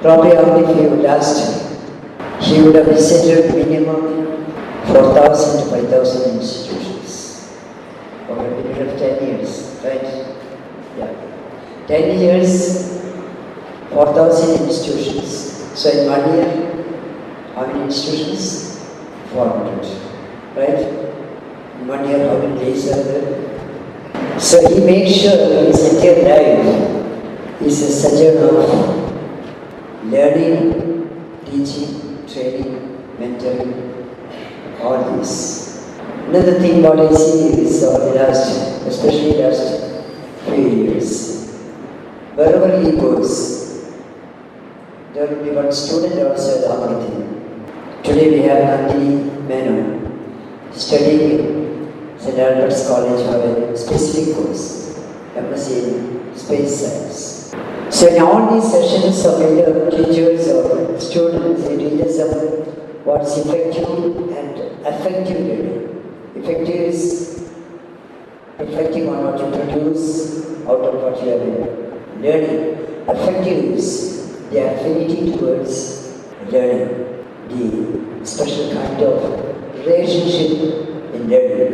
Probably only if you would asked, he would have visited minimum 4,000 to 5,000 institutions over a period of 10 years, right? Yeah. 10 years, 4,000 institutions. So in 1 year, how many institutions? 400, right? In 1 year, how many days are there? So he makes sure his entire life is a sojourn of learning, teaching, training, mentoring, all this. Another thing what I see is over the last, especially last few years, wherever he goes, there will be one student also at Amrita. Today we have Nandini studying in St. Albert's College for a specific course, MSc in Space Science. So in all these sessions of either teachers or students, they teach us what's effective and effective learning. Effective is reflecting on what you produce out of what you are learning. Effective is the affinity towards learning, the special kind of relationship in learning.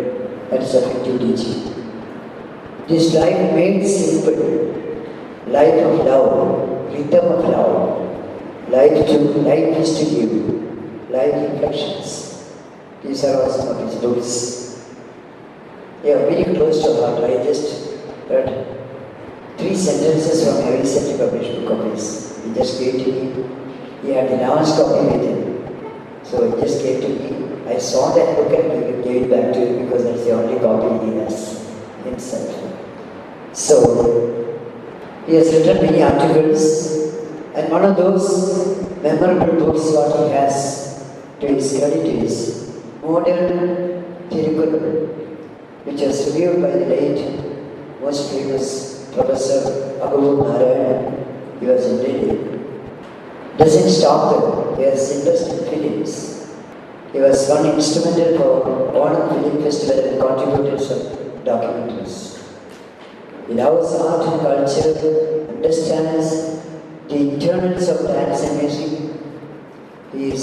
That is effective teaching. This life made simple. Life of love, rhythm of love, life is to give, life reflections. These are all some of his books. They are very close to heart. I just read 3 sentences from a recently published book of his. He just gave to me. He had the last copy with him. So he just gave to me. I saw that book and gave it back to him because that's the only copy he has himself. So, he has written many articles, and one of those memorable books what he has to his credit is modern Tirukkural, which was reviewed by the late, most famous Professor Narayan. He was in Delhi. Doesn't stop there. He has interest in films. He was one instrumental for Onam Film Festival and contributed some documentaries. He loves art and culture, understands the internals of dance and music. His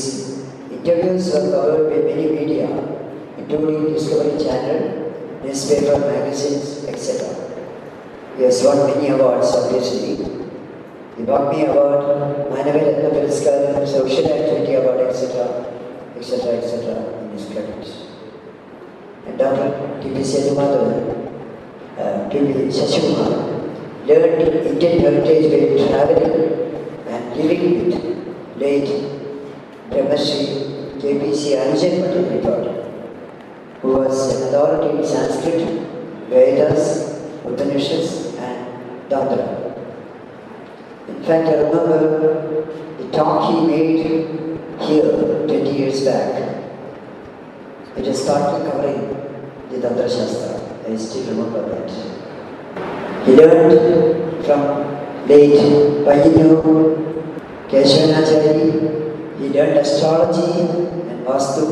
interviews were covered by many media, including Discovery Channel, newspaper, magazines, etc. He has won many awards, obviously. He got me award, Manaviratna Puraskaram, Social Activity Award, etc., etc., etc. in his credits. And DrTPS to Shashimar learned Indian heritage by traveling and living with late Brahmashri KPC Anjan Patel, who was an authority in Sanskrit, Vedas, Upanishads, and Dandara. In fact, I remember the talk he made here 20 years back. It was partly covering the Tantra Shastra. I still remember that. He learned from late Payinu Keshavanachari. He learned astrology and Vastu.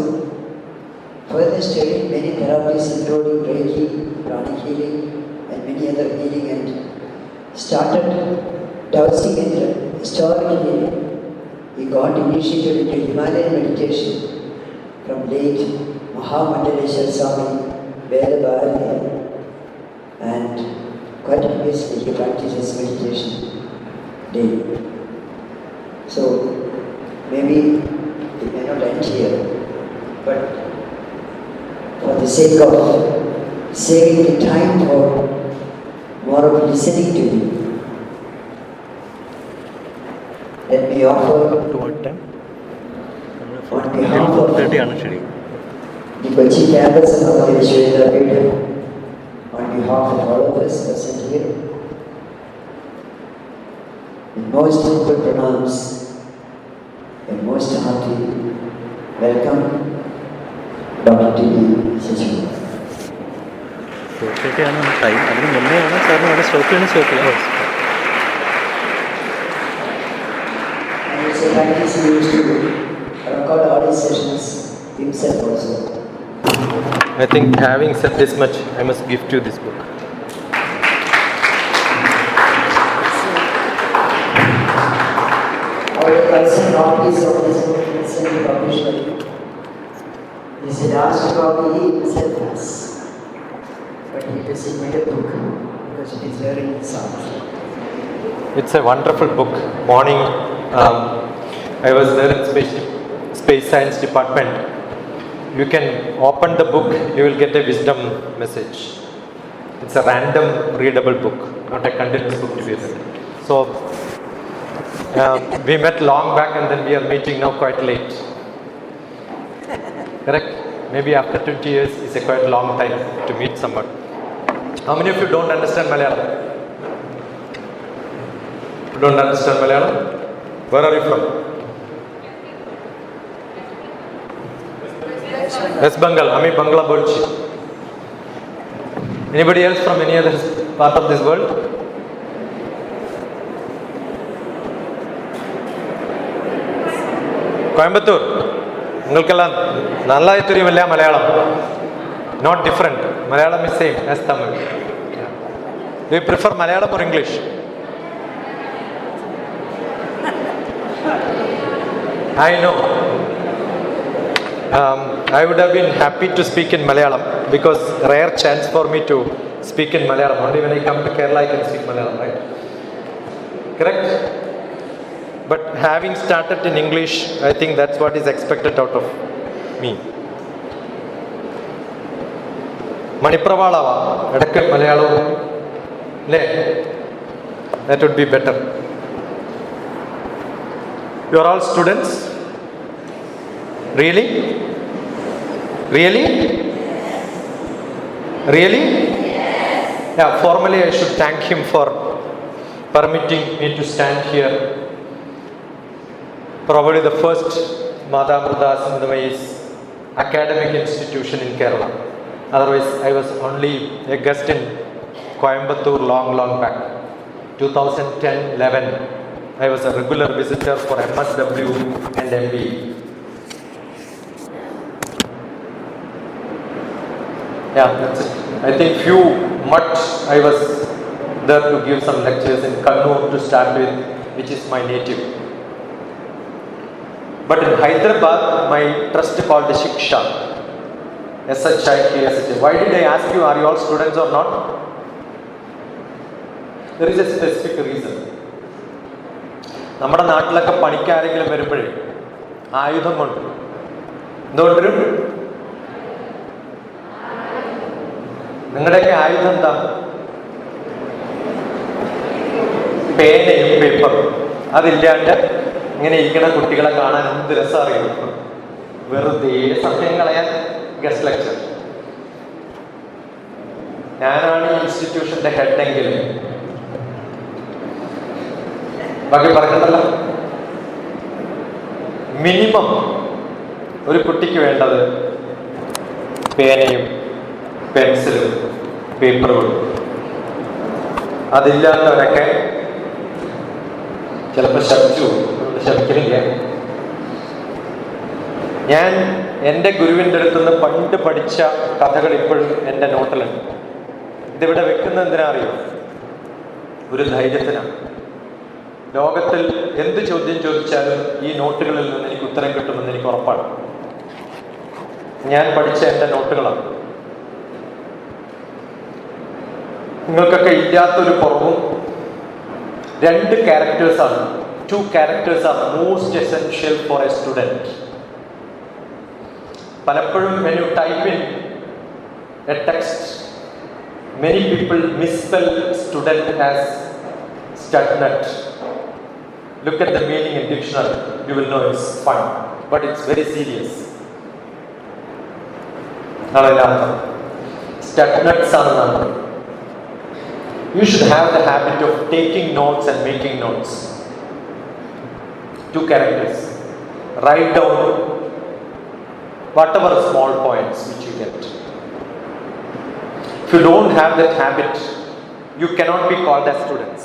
Further studied many therapies including Reiki, pranic healing, and many other healing, and started dowsing in historical healing. He got initiated into Himalayan meditation from late Mahamandaleshwar Swami Veda Bharati, and quite obviously he practices meditation daily. So maybe it may not end here, but for the sake of saving the time for more of listening to you, let me offer to what time? on behalf of 4:30 the Kochi campus of Peetham, on behalf of all of us present here, in most humble pronouns and most hearty welcome DrTPS. 4:30 ആണ് time. അതിന് മുന്നേ ആണ് സാറിന് അവിടെ stop ചെയ്യണം, stop ചെയ്യാം. He used to record all his sessions himself also. I think having said this much, I must gift you this book. Our present copies of this book recently published by you. This is the last copy he himself has, but he doesn't make a book because it is very sound. It's a wonderful book. Morning, I was there in space science department. You can open the book, you will get a wisdom message. It's a random readable book, not a continuous book to be read. So we met long back and then we are meeting now quite late. Correct? Maybe after 20 years is a quite long time to meet someone. How many of you don't understand Malayalam? You don't understand Malayalam? Where are you from? West Bengal. Ami Bangla Bolchi. Anybody else from any other part of this world? Coimbatore. Ungalkella nallai theriyumilla Malayalam. Not different. Malayalam is same as Tamil. Do you prefer Malayalam or English? I know. I would have been happy to speak in Malayalam because rare chance for me to speak in Malayalam. Only when I come to Kerala I can speak Malayalam, right? Correct? But having started in English, I think that's what is expected out of me. Manipravalava, edakku Malayalam, that would be better. You are all students? Really? Really? Really? Yeah, formally I should thank him for permitting me to stand here. Probably the first Matha Amruthanandamayi's academic institution in Kerala. Otherwise, I was only a guest in Coimbatore long back. 2010-11, I was a regular visitor for MSW and MBE. Yeah, that's it. I think I was there to give some lectures in Kannur to start with, which is my native. But in Hyderabad, my trust called Shiksha, SHIK. Why did I ask you, are you all students or not? There is a specific reason. നമ്മുടെ നാട്ടിലൊക്കെ പണിക്കാരെങ്കിലും വരുമ്പോഴേ ആയുധം കൊണ്ട് എന്തുകൊണ്ടുവരും? നിങ്ങളുടെയൊക്കെ ആയുധം എന്താ? പേനയും പേപ്പറും. അതില്ലാണ്ട് ഇങ്ങനെ ഇരിക്കുന്ന കുട്ടികളെ കാണാൻ എന്ത് രസം അറിയുന്നു. വെറുതെ സമയം കളയാൻ ഗസ്റ്റ് ലെക്ചർ. ഞാനാണ് ഈ ഇൻസ്റ്റിറ്റ്യൂഷന്റെ ഹെഡെങ്കിൽ ബാക്കി പറയണ്ടല്ലോ. മിനിമം ഒരു കുട്ടിക്ക് വേണ്ടത് പേനയും പെൻസിലും പേപ്പറുകളും. അതില്ലാത്തവരൊക്കെ ചിലപ്പോൾ ശമിക്കുന്നില്ല. ഞാൻ എൻ്റെ ഗുരുവിൻ്റെ അടുത്തുനിന്ന് പണ്ട് പഠിച്ച കഥകൾ ഇപ്പോഴും എൻ്റെ നോട്ടിലുണ്ട്. ഇതിവിടെ വെക്കുന്നത് എന്തിനാ അറിയോ? ഒരു ധൈര്യത്തിനാണ്. ലോകത്തിൽ എന്ത് ചോദ്യം ചോദിച്ചാലും ഈ നോട്ടുകളിൽ നിന്ന് എനിക്ക് ഉത്തരം കിട്ടുമെന്ന് എനിക്ക് ഉറപ്പാണ്. ഞാൻ പഠിച്ച എൻ്റെ നോട്ടുകളാണ്. നിങ്ങൾക്കൊക്കെ ഇല്ലാത്തൊരു കുറവും 2 ക്യാരക്ടേഴ്സാണ്. 2 characters are most essential for a student. പലപ്പോഴും when you type in a text, many people misspell student as studnut. Look at the meaning in dictionary. You will know it's fun, but it's very serious. Studnuts are. You should have the habit of taking notes and making notes. 2 characters. Write down whatever small points which you get. If you don't have that habit, you cannot be called as students.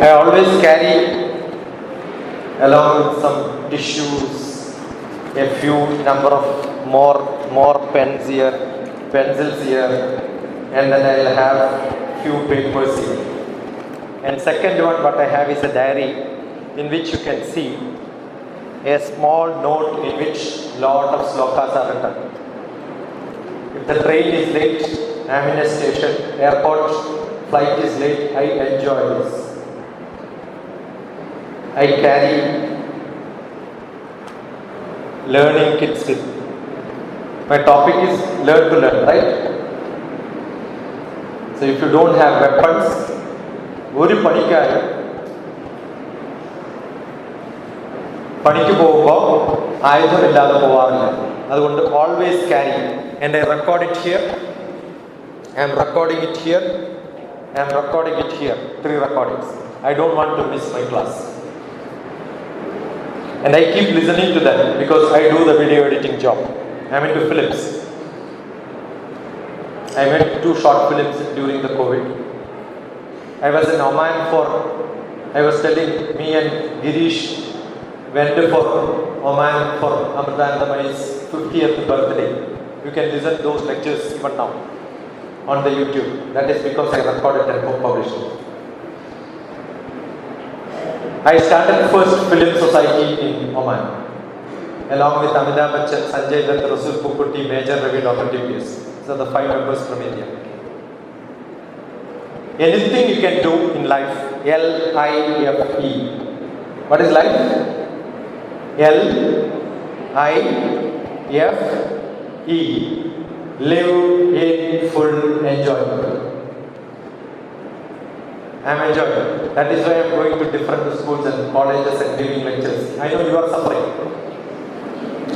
I always carry along with some tissues, a few number of more pens here, pencils here, and then I'll have few papers here. And second one what I have is a diary in which you can see a small note in which lot of slokas are written. If the train is late, I am in a station, airport, flight is late, I enjoy this. I carry learning kits with. My topic is learn to learn, right? So if you don't have weapons, ഒരു പണിക്കാരൻ പണിക്ക് പോകുമ്പോൾ ആയുധമില്ലാതെ പോവാറില്ല. അതുകൊണ്ട് always carry. And I record it here. I am recording it here. I am recording it here. 3 recordings. I don't want to miss my class. And I keep listening to them because I do the video editing job. I am into films. I made 2 short films during the COVID. I was in Oman I was telling, me and Girish went for Oman for Amruthanandamayi's 50th birthday. You can listen those lectures even now on the YouTube. That is because I recorded and published it. I started first film society in Oman along with Amitabh Bachchan, Sanjay Dutt, Rasul Pukutti, Major Ravi, DrTPS. So the 5 members from India. Anything you can do in life, L-I-F-E. What is life? L-I-F-E. Live in full enjoyment. I am enjoying. That is why I am going to different schools and colleges and giving lectures. I know you are suffering.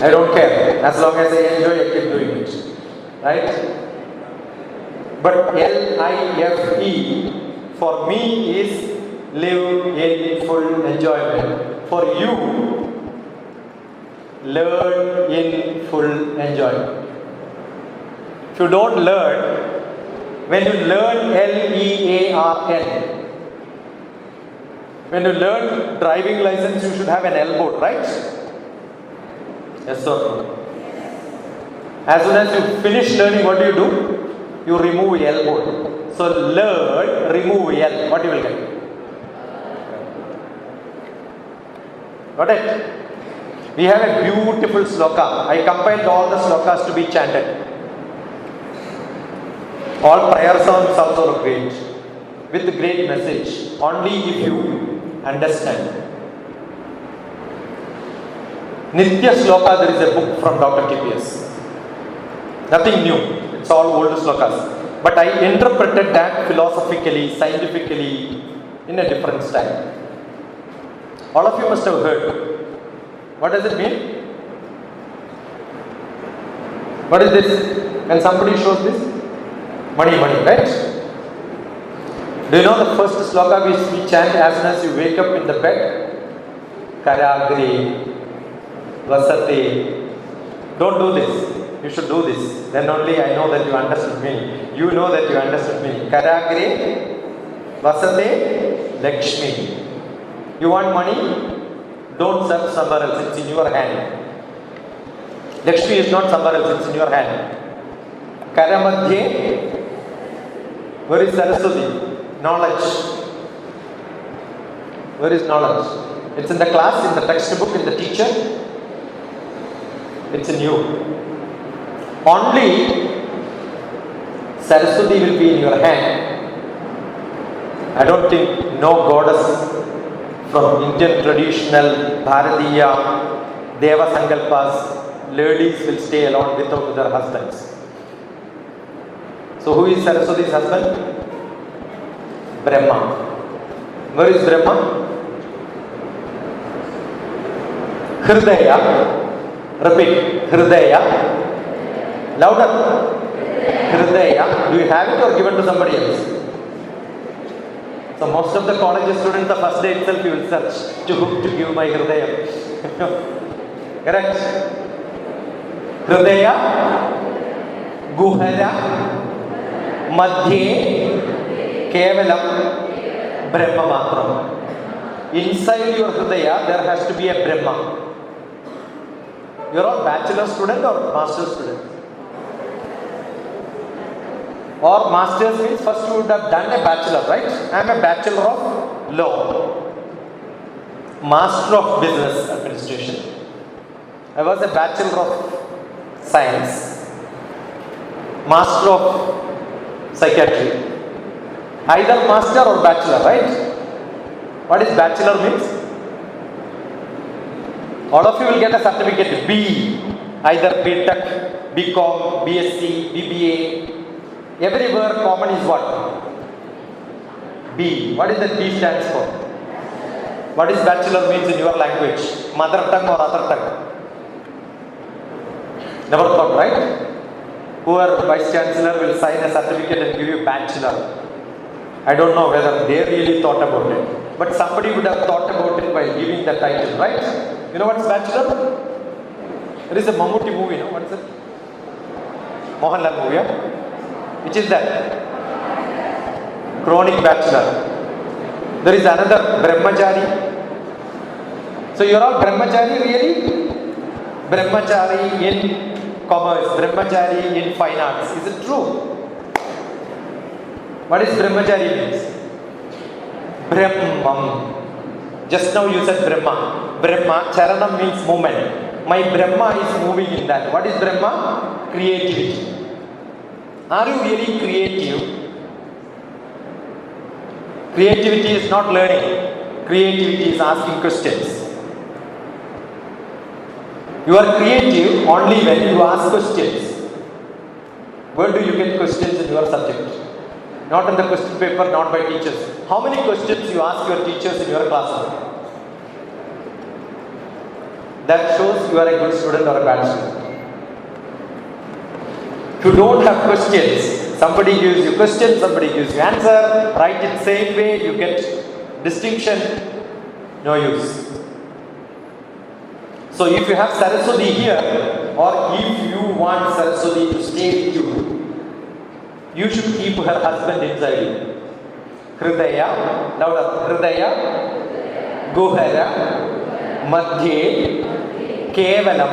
I don't care. As long as I enjoy, I keep doing it. Right? But LIFE for me is live in full enjoyment. For you, learn in full enjoyment. If you don't learn, when you learn LEARN, when you learn driving license, you should have an L board, right? Yes or no? As soon as you finish learning, what do? You remove L board. So learn, remove L. What you will get? Got it? We have a beautiful sloka. I compiled all the slokas to be chanted. All prayer songs also are great, with great message, only if you understand. Nitya Sloka, there is a book from DrTPS. Nothing new, it's all old slokas. But I interpreted that philosophically, scientifically, in a different style. All of you must have heard. What does it mean? What is this? When somebody shows this? Money, right? Do you know the first sloka which we chant as soon as you wake up in the bed? Karagri, Vasate. Don't do this. You should do this. Then only I know that you understood me. You know that you understood me. Karagri, Vasate, Lakshmi. You want money? Don't search somewhere else. It's in your hand. Lakshmi is not somewhere else. It's in your hand. Karamadhye. Where is Saraswati? Knowledge. Where is knowledge? It's in the class, in the textbook, in the teacher. It's in you. Only Saraswati will be in your hand. I don't think no goddess from Indian traditional Bharatiya Deva Sankalpas, ladies will stay alone without their husbands. So who is Saraswati's husband? Brahma. Where is Brahma? Hridaya. Repeat. Hridaya. Louder. Hridaya. Do you have it or given to somebody else? So most of the college students, the first day itself you will search to whom to give my Hridaya. Correct? Hridaya. Guhara. Madhye Kevalam Brahma Matram. Inside your Hridaya there has to be a Brahma. You are all bachelor student or master student? Or masters means first you would have done a bachelor, right? I am a bachelor of law. Master of business administration. I was a bachelor of science. Master of psychiatry. Either master or bachelor, right? What is bachelor means? All of you will get a certificate B. Either BTech, BCom, BSc, BBA. Everywhere common is what? B. What is that B stands for? What is bachelor means in your language? Mother tongue or other tongue? Never thought, right? Poor Vice Chancellor will sign a certificate and give you bachelor. I don't know whether they really thought about it. But somebody would have thought about it by giving the title, right? You know what is bachelor? There is a Mammootty movie, you know? What is it? Mohanlal movie, yeah? Which is that? Chronic bachelor. There is another Brahmachari. So you are all Brahmachari really? Brahmachari in commerce, Brahmachari in fine arts. Is it true? What is Brahmachari means? Brahmam. Just now you said Brahma. Brahma, Charanam means movement. My Brahma is moving in that. What is Brahma? Creativity. Are you really creative? Creativity is not learning. Creativity is asking questions. You are creative only when you ask questions. Where do you get questions in your subject? Not in the question paper, not by teachers. How many questions you ask your teachers in your classroom? That shows you are a good student or a bad student. If you don't have questions, somebody gives you question, somebody gives you answer, write it same way, you get distinction, no use. So if you have Saraswati here, or if you want Saraswati to stay with you should keep her husband inside you. Hridaya, louder, Hridaya, Guhara, Madhye, Kevalam,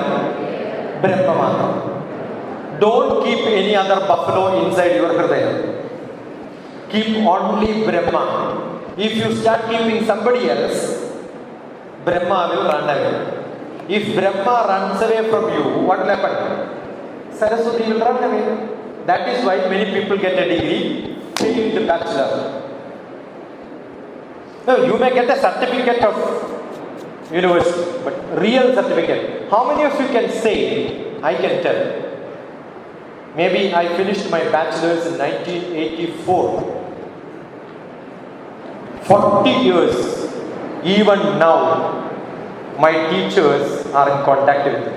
Brahmamatra. Don't keep any other buffalo inside your Hridaya. Keep only Brahma. If you start keeping somebody else, Brahma will run away. If Brahma runs away from you, what will happen? Saraswati will run away. That is why many people get a degree, failed bachelor. No, you may get a certificate of university, but real certificate. How many of you can say, I can tell? Maybe I finished my bachelor's in 1984. 40 years, even now, my teachers are in contact with me.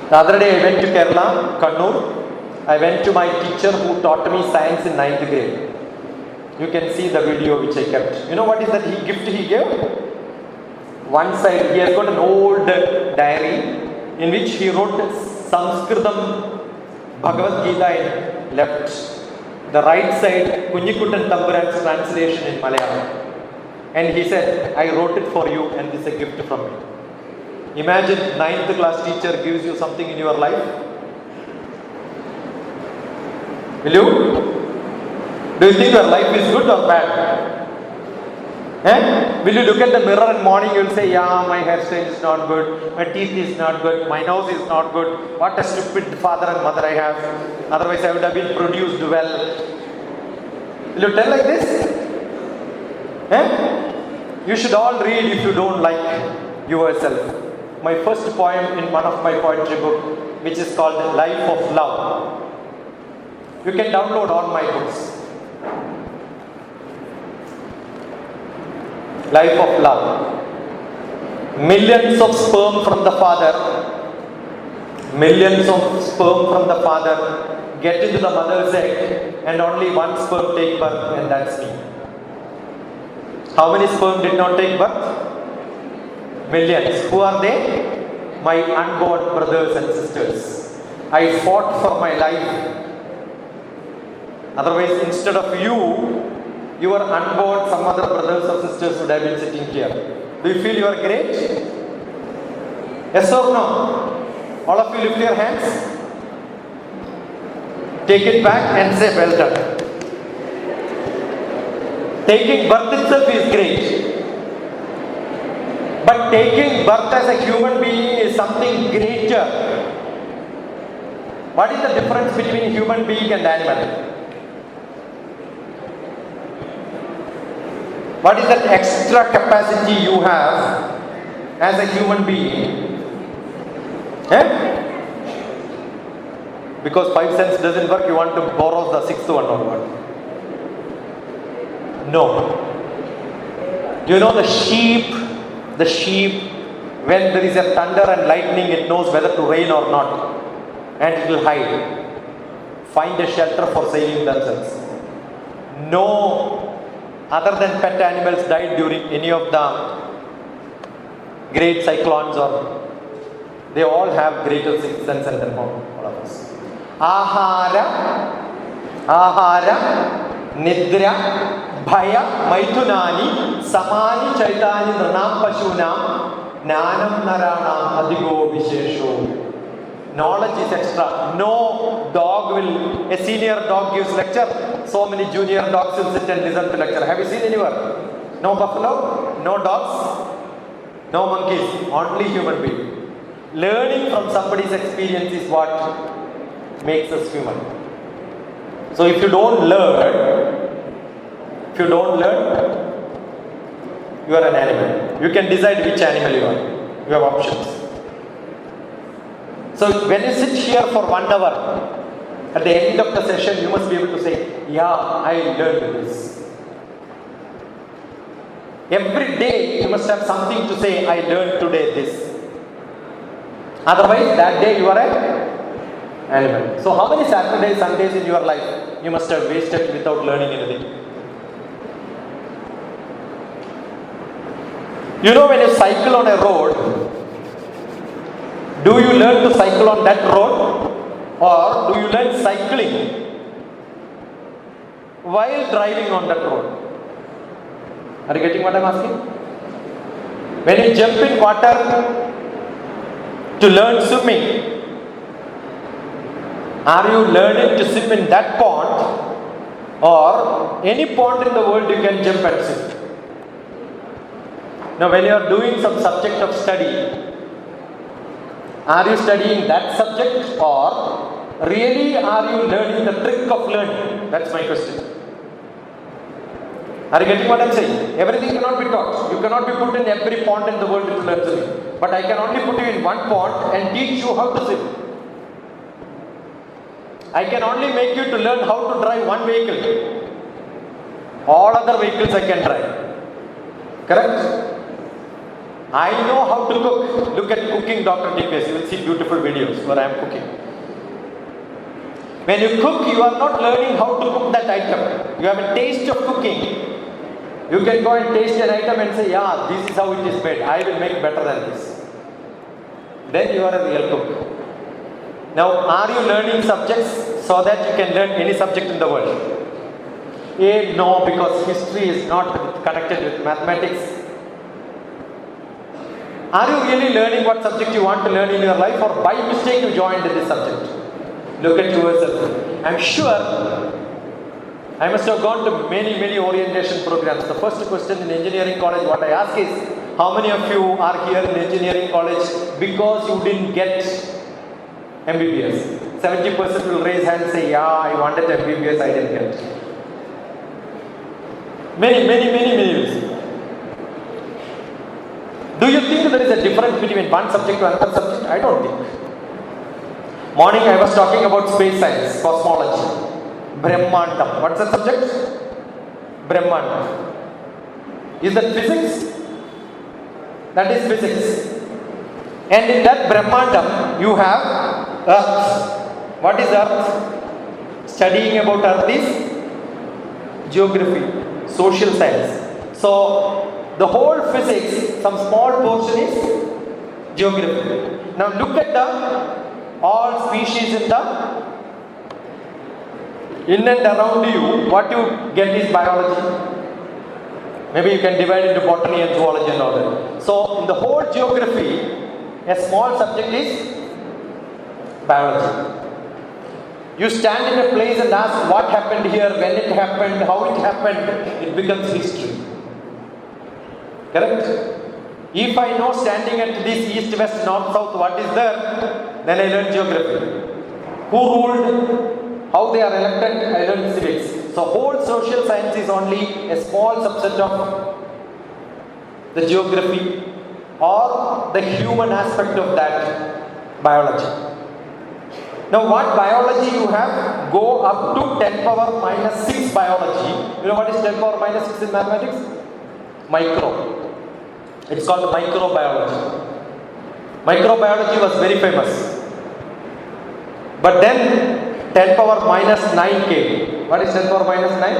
The other day I went to Kerala, Kannur. I went to my teacher who taught me science in 9th grade. You can see the video which I kept. You know what is that gift he gave? One side, he has got an old diary in which he wrote Sanskritam Bhagavad Gita in left. The right side, Kunyikuttan Tamburan's translation in Malayalam. And he said, I wrote it for you and this is a gift from me. Imagine 9th class teacher gives you something in your life. Will you? Do you think your life is good or bad? Will you look at the mirror in morning, you will say, yeah, my hairstyle is not good, my teeth is not good, my nose is not good, what a stupid father and mother I have, otherwise I would have been produced well. Will you tell like this? You should all read if you don't like yourself. My first poem in one of my poetry book, which is called Life of Love. You can download all my books. Life of love. Millions of sperm from the father. Millions of sperm from the father get into the mother's egg and only one sperm take birth, and that's me. How many sperm did not take birth? Millions. Who are they? My unborn brothers and sisters. I fought for my life. Otherwise, instead of you, your unborn, some other brothers or sisters would have been sitting here. Do you feel you are great? Yes or no? All of you lift your hands. Take it back and say, well done. Taking birth itself is great. But taking birth as a human being is something greater. What is the difference between human being and animal? What is that extra capacity you have as a human being? Because 5 cents doesn't work, you want to borrow the 6th one or what? No. You know the sheep, when there is a thunder and lightning, it knows whether to rain or not. And it will hide. Find a shelter for saving themselves. No other than pet animals died during any of the great cyclones, or they all have greater sixth sense than all of us. Ahara, Nidra, Bhaya, Maithunani, Samani, Chaitani, Nranam, Pashunam, Nanam, Naranam, Adigo, Vishesho. Knowledge is extra. No dog will, a senior dog gives lecture, so many junior dogs will sit and listen to lecture. Have you seen anywhere? No buffalo, no dogs, no monkeys, only human being. Learning from somebody's experience is what makes us human. So if you don't learn, you are an animal. You can decide which animal you are. You have options. So when you sit here for 1 hour, At the end of the session, you must be able to say, yeah, I learned this. Every day, you must have something to say, I learned today this. Otherwise, that day you are an animal. So how many Saturdays, Sundays in your life you must have wasted without learning anything? You know, when you cycle on a road, do you learn to cycle on that road, or do you learn cycling while driving on that road? Are you getting what I am asking? When you jump in water to learn swimming, are you learning to swim in that pond, or any pond in the world you can jump and swim? Now, when you are doing some subject of study, are you studying that subject, or really are you learning the trick of learning? That's my question. Are you getting what I am saying? Everything cannot be taught. You cannot be put in every pond in the world to learn swimming. But I can only put you in one pond and teach you how to swim. I can only make you to learn how to drive one vehicle. All other vehicles I can drive. Correct? I know how to cook. Look at cooking DrTPS. You will see beautiful videos where I am cooking. When you cook, you are not learning how to cook that item. You have a taste of cooking. You can go and taste an item and say, yeah, this is how it is made. I will make better than this. Then you are a real cook. Now, are you learning subjects so that you can learn any subject in the world? No, because history is not connected with mathematics. Are you really learning what subject you want to learn in your life, or by mistake you joined this subject? Look at yourself. I'm sure I must have gone to many orientation programs. The first question in engineering college, what I ask is, how many of you are here in engineering college because you didn't get MBBS? 70% will raise hand and say, yeah, I wanted MBBS, I didn't get. Many will say. Do you think there is a difference between one subject to another subject? I don't think. Morning I was talking about space science, cosmology. Brahmandam. What's the subject? Brahmandam. Is that physics? That is physics. And in that Brahmandam, you have Earth. What is Earth? Studying about Earth is geography, social science. So, the whole physics, some small portion is geography. Now look at the all species in and around you. What you get is biology. Maybe you can divide into botany and zoology and all that. So in the whole geography, a small subject is biology. You stand in a place and ask what happened here, when it happened, how it happened, it becomes history. Correct? If I know standing at this east, west, north, south, what is there, then I learn geography. Who ruled, how they are elected, I learn civics. So whole social science is only a small subset of the geography or the human aspect of that biology. Now what biology you have, go up to 10 power minus 6 biology. You know what is 10 power minus 6 in mathematics? Micro. It's called microbiology. Microbiology was very famous. But then 10 power minus 9 came. What is 10 power minus 9?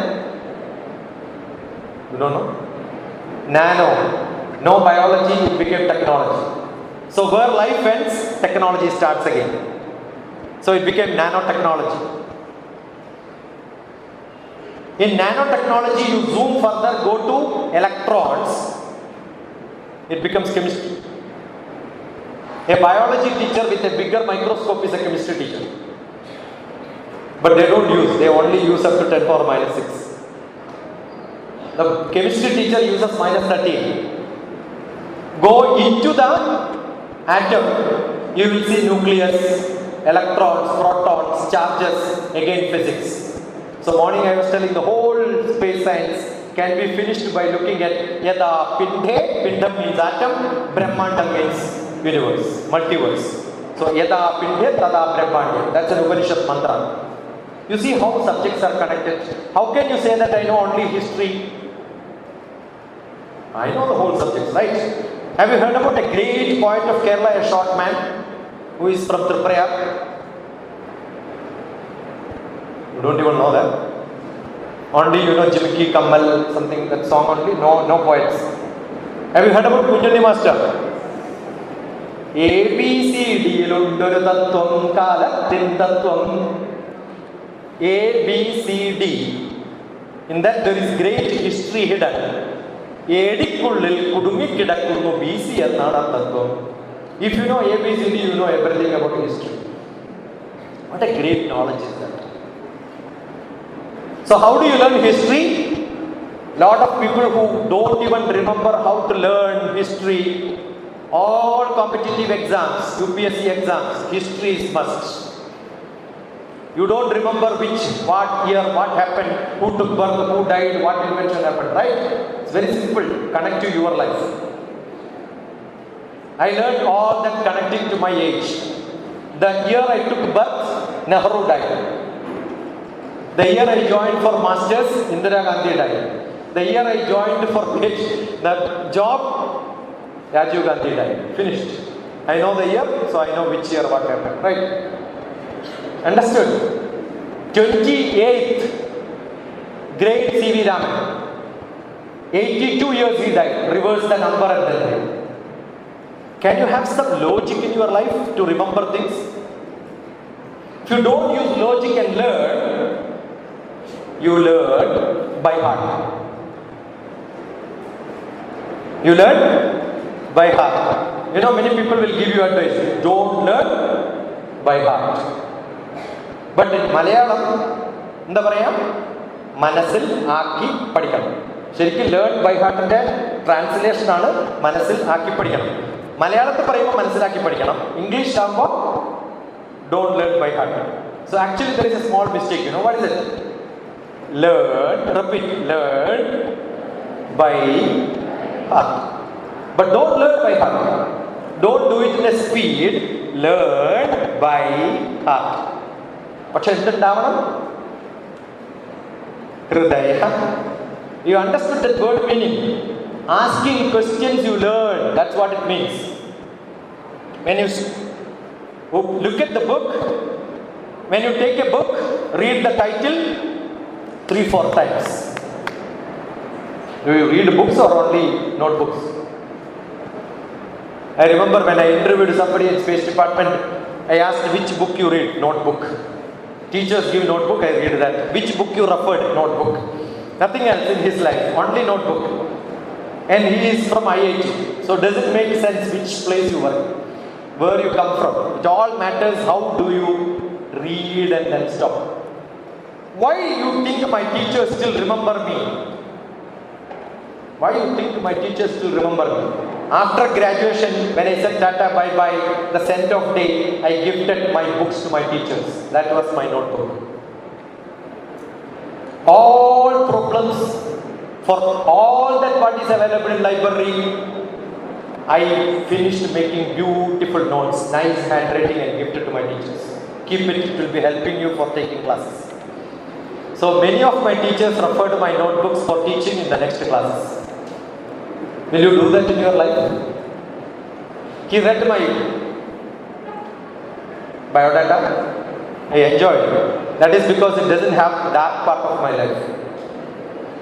You don't know? Nano. No biology, it became technology. So where life ends, technology starts again. So it became nanotechnology. In nanotechnology, you zoom further, go to electrons, it becomes chemistry. A biology teacher with a bigger microscope is a chemistry teacher. But they don't use, they only use up to 10 power minus 6. The chemistry teacher uses minus 13. Go into the atom, you will see nucleus, electrons, protons, charges, again physics. So morning I was telling the whole space science can be finished by looking at Yada Pindhe, Pindam means atom, Brahmandam means universe, multiverse. So Yada Pindhe, Tada Brahmandam. That's an Upanishad mantra. You see how subjects are connected. How can you say that I know only history? I know the whole subjects, right? Have you heard about a great poet of Kerala, a short man who is from Tripura? You don't even know that? Only you know Jimki, Kammal, something, that song only? No poets. Have you heard about Kunjani Master? ABCD Lundur Tattvam Kalatin Tattvam. ABCD. In that there is great history hidden. Edikullil Kudumi Kidakunu BC and Nana Tattvam. If you know ABCD, you know everything about history. What a great knowledge is that. So how do you learn history? Lot of people who don't even remember how to learn history. All competitive exams, UPSC exams, history is must. You don't remember what year, what happened, who took birth, who died, what invention happened, right? It's very simple, connect to your life. I learned all that connecting to my age. The year I took birth, Nehru died. The year I joined for masters, Indira Gandhi died. The year I joined for PhD, the job, Rajiv Gandhi died. Finished. I know the year, so I know which year what happened, right? Understood? 28th grade C.V. Raman. 82 years he died. Reverse the number and then died. Can you have some logic in your life to remember things? If you don't use logic and learn, you learn by heart. You learn by heart. You know, many people will give you advice. Don't learn by heart. But in Malayalam, എന്താ പറയാ, മനസ്സിൽ ആക്കി പഠിക്കണം. ശരിക്കും learn by ഹാർട്ടിന്റെ translation ആണ് മനസ്സിൽ ആക്കി പഠിക്കണം. മലയാളത്തിൽ പറയുമ്പോൾ മനസ്സിലാക്കി പഠിക്കണം. ഇംഗ്ലീഷ് ആകുമ്പോൾ don't learn by heart. So actually there is a small mistake. You know what is it? Learn, repeat, learn by heart. But don't learn by heart. Don't do it in a speed. Learn by heart. പക്ഷെ എന്തുണ്ടാവണം? ഹൃദയ. You understood that word meaning? Asking questions you learn. That's what it means. When you look at the book, when you take a book, read the title 3-4 times. Do you read books or only notebooks? I remember when I interviewed somebody in Space Department, I asked which book you read. Notebook. Teachers give notebook, I read that. Which book you referred? Notebook. Nothing else in his life, only notebook. And he is from IIT. So does it make sense which place you work, where you come from? It all matters how do you read and then stop. Why you think my teachers still remember me? Why you think my teachers still remember me? After graduation, when I said tata bye bye, the end of day, I gifted my books to my teachers. That was my notebook. All problems for all that what is available in library, I finished making beautiful notes, nice handwriting, and gifted to my teachers. Keep it, it will be helping you for taking classes. So many of my teachers refer to my notebooks for teaching in the next classes. Will you do that in your life? He read my biodata. I enjoyed it. That is because it doesn't have that part of my life.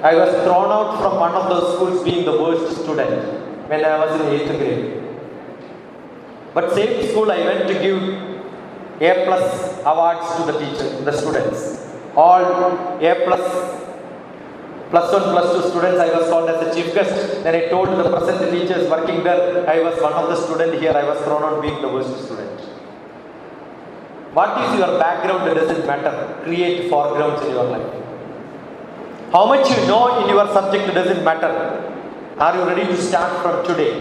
I was thrown out from one of those schools being the worst student when I was in 8th grade. But same school I went to give A+ awards to the teachers, the students. All A+, +1, +2 students, I was called as the chief guest. Then I told the present teachers working there, I was one of the students here, I was thrown out being the worst student. What is your background? It doesn't matter. Create foregrounds in your life. How much you know in your subject doesn't matter. Are you ready to start from today?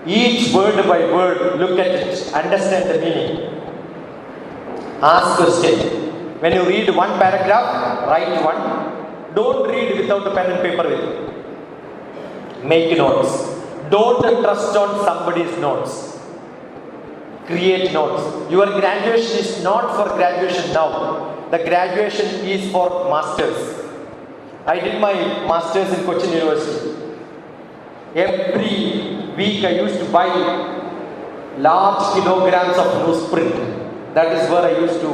Each word by word, look at it, understand the meaning. Ask question. When you read one paragraph, write one. Don't read without a pen and paper with you. Make notes. Don't trust on somebody's notes. create notes. Your graduation is not for graduation now. The graduation is for masters. I did my masters in Cochin University. Every week I used to buy large kilograms of newsprint. That is where I used to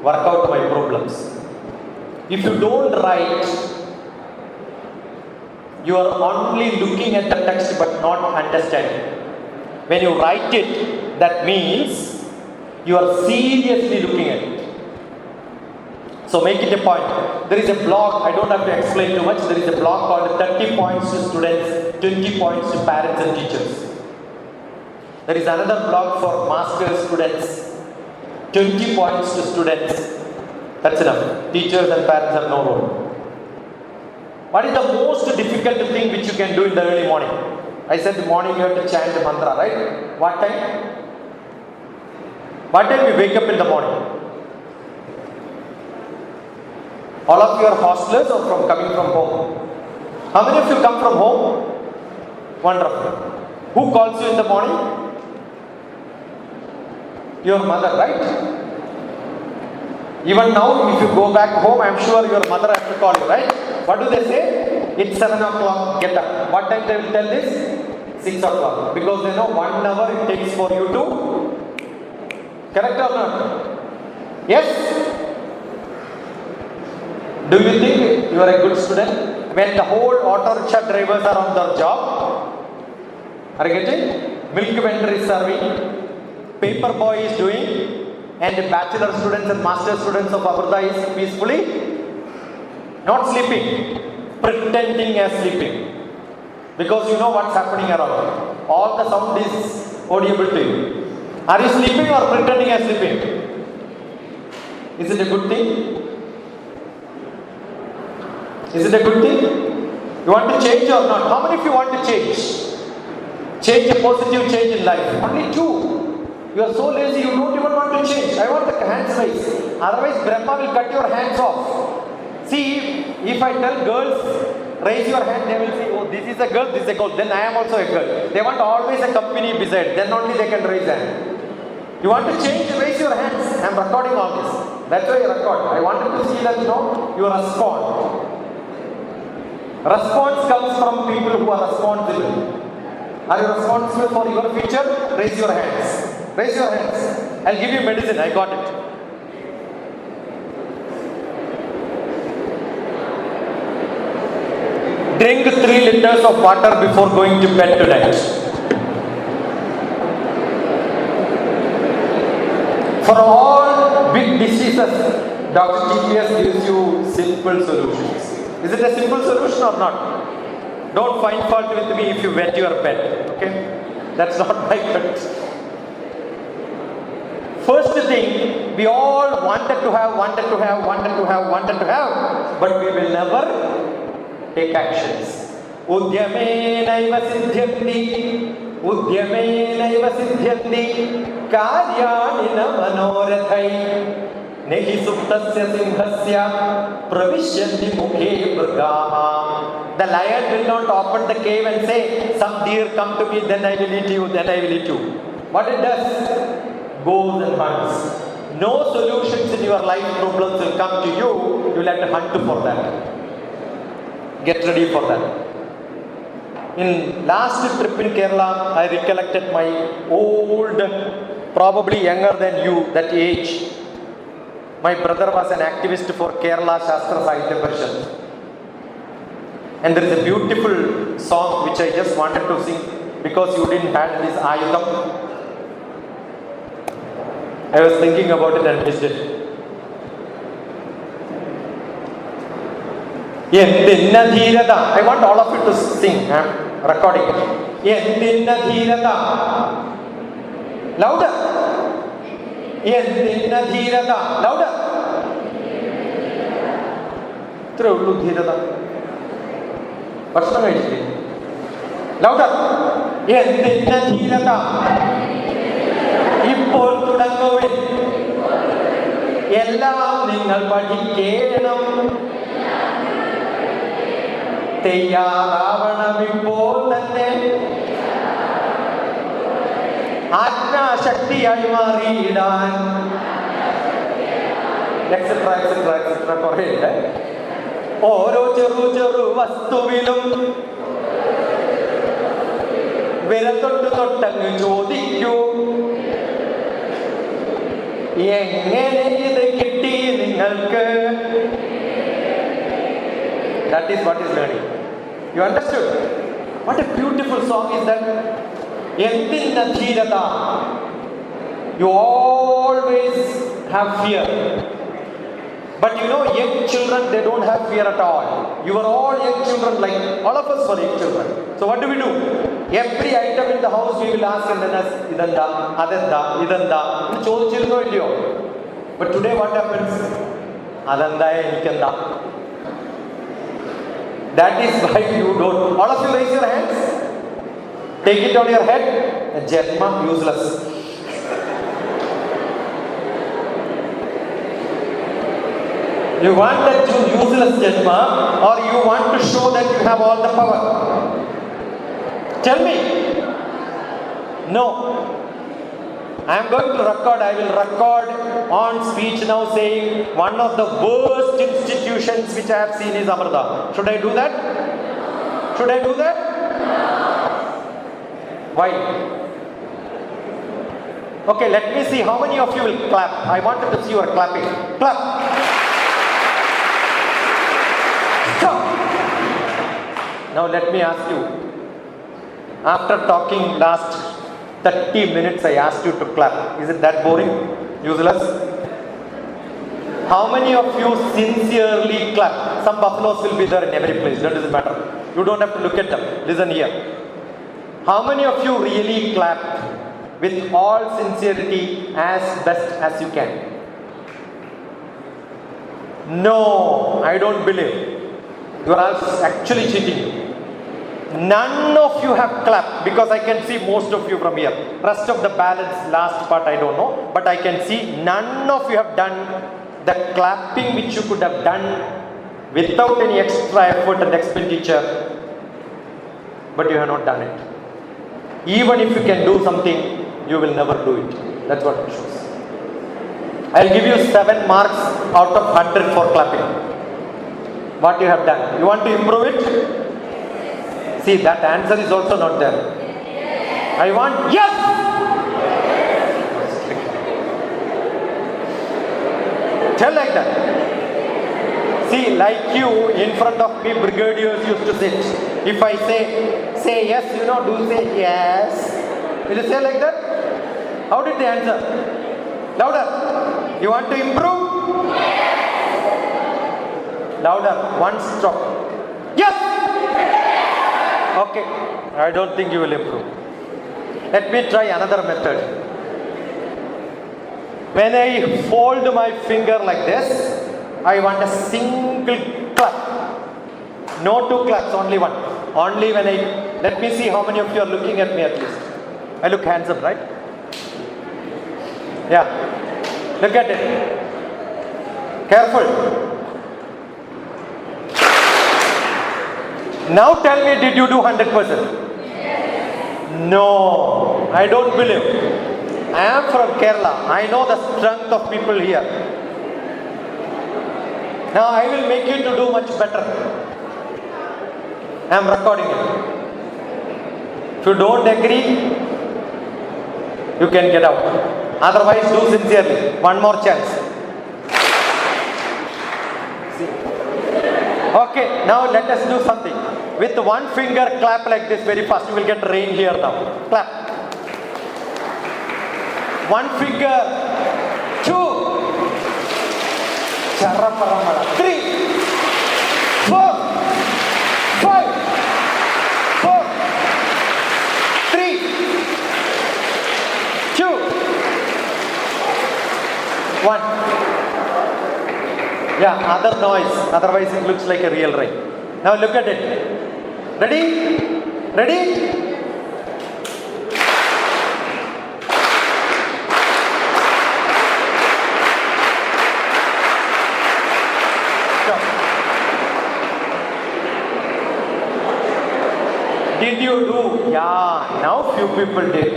work out my problems. If you don't write, you are only looking at the text but not understanding. When you write it, that means you are seriously looking at it. So make it a point. There is a blog, I don't have to explain too much. There is a blog called 30 points to students, 20 points to parents and teachers. There is another blog for master's students, 20 points to students. That's enough. Teachers and parents have no role. What is the most difficult thing which you can do in the early morning? I said the morning you have to chant the mantra, right? What time? What time you wake up in the morning? All of you are hostelers or coming from home? How many of you come from home? Wonderful. Who calls you in the morning? Your mother, right? Even now, if you go back home, I am sure your mother has to call you, right? What do they say? It's 7 o'clock, get up. What time they will tell this? 6 o'clock. Because they know 1 hour it takes for you to... Correct or not? Yes? Do you think you are a good student? When the whole auto rickshaw drivers are on their job, are you getting? Milk vendor is serving, paper boy is doing, and the bachelor students and master students of Amrita is peacefully not sleeping, pretending as sleeping. Because you know what's happening around. All the sound is audible to you. Are you sleeping or pretending as sleeping? Is it a good thing? Is it a good thing? You want to change or not? How many of you want to change? Change a positive change in life. Only 2. You are so lazy, you don't even want to change. I want the hands raised. Otherwise, Brahma will cut your hands off. See, if I tell girls, raise your hand, they will say, oh, this is a girl, this is a girl. Then I am also a girl. They want always a company beside. Then only they can raise hand. You want to change, raise your hands. I am recording all this. That's why I record. I wanted to see that, you respond. Response comes from people who are responsible. Are you responsible for your future? Raise your hands. Raise your hands. I'll give you medicine. I got it. Drink 3 liters of water before going to bed tonight. For all big diseases, DrTPS gives you simple solutions. Is it a simple solution or not? Don't find fault with me if you wet your bed. Okay? That's not my cut. First thing, we all wanted to have, but we will never take actions. Udyamenaiva siddhyati karyanina manorathai nehi suptasya simhasya pravishyanti mukhe mrigaha. The lion will not open the cave and say, some deer come to me, then I will eat you, then I will eat you. What it does? Goes and hunts. No solutions in your life problems will come to you. You will have to hunt for that. Get ready for that. In last trip in Kerala, I recollected my old, probably younger than you, that age. My brother was an activist for Kerala Shastra Sahitya Parishad. And there is a beautiful song which I just wanted to sing because you didn't have this Ayudham. I was thinking about it and missed it. I want all of you to sing. I am recording it. Louder. Louder. Louder. ഇപ്പോൾ തുടങ്ങുവിൻ എല്ലാം നിങ്ങൾ പഠിക്കണം തയ്യാറാവണം ഇപ്പോൾ തന്നെ ആജ്ഞാശക്തിയായി മാറിയിടാൻ etcetera etcetera etcetera കുറേ ഉണ്ട്. ഓരോ ചെറു ചെറു വസ്തുവിലും വിരൽ തൊട്ട് തൊട്ടങ്ങ് ചോദിക്കൂ, എങ്ങനെ ഇത് കിട്ടി നിങ്ങൾക്ക്? That is what is learning. You understood? What a beautiful song is that. Endinna dheerata. You always have fear. But you know, young children, they don't have fear at all. You are all young children, like all of us were young children. So what do? Every item in the house we will ask and then ask, idanda, adanda, idanda. Chodichirunno illiyo? But today what happens? Adanda enikanda. That is why you don't. All of you raise your hands. Take it on your head. Janma useless. You want that useless Janma, or you want to show that you have all the power? Tell me. No. I am going to record. I will record on speech now saying one of the worst institutions which I have seen is Amrita. Should I do that? Should I do that? Why? Okay, let me see how many of you will clap. I wanted to see you are clapping. Clap. Stop. Now let me ask you. After talking last 30 minutes, I asked you to clap. Is it that boring? Useless? How many of you sincerely clap? Some buffaloes will be there in every place. That doesn't matter. You don't have to look at them. Listen here. How many of you really clap with all sincerity as best as you can? No, I don't believe. You are actually cheating. None of you have clapped, because I can see most of you from here. Rest of the balance, last part I don't know, but I can see none of you have done the clapping which you could have done without any extra effort and expenditure, but you have not done it. Even if you can do something, you will never do it. That's what it shows. I'll give you 7 marks out of 100 for clapping. What you have done. You want to improve it? See, that answer is also not there. I want yes! Tell like that. See, like you, in front of me, brigadiers used to sit. If I say yes, you know, do say yes. Will you say like that? How did they answer? Louder. You want to improve? Louder. One stop. Yes! Okay. I don't think you will improve. Let me try another method. When I fold my finger like this, I want a single clap. No 2 claps, only one. Only when let me see how many of you are looking at me at least. I look handsome, right? Yeah. Look at it. Careful. Now tell me, did you do 100%? No, I don't believe. I am from Kerala. I know the strength of people here. Now I will make you to do much better. I am recording it. If you don't agree, you can get out. Otherwise, do sincerely. One more chance. See. Okay, now let us do something. With one finger, clap like this very fast. You will get rain here now. Clap. One finger. 2. 3. 4. 5. 4. 3. 2. 1. Yeah, other noise. Otherwise it looks like a real rain. Now look at it. Ready? Ready? Stop. Did you do? Yeah, now few people did.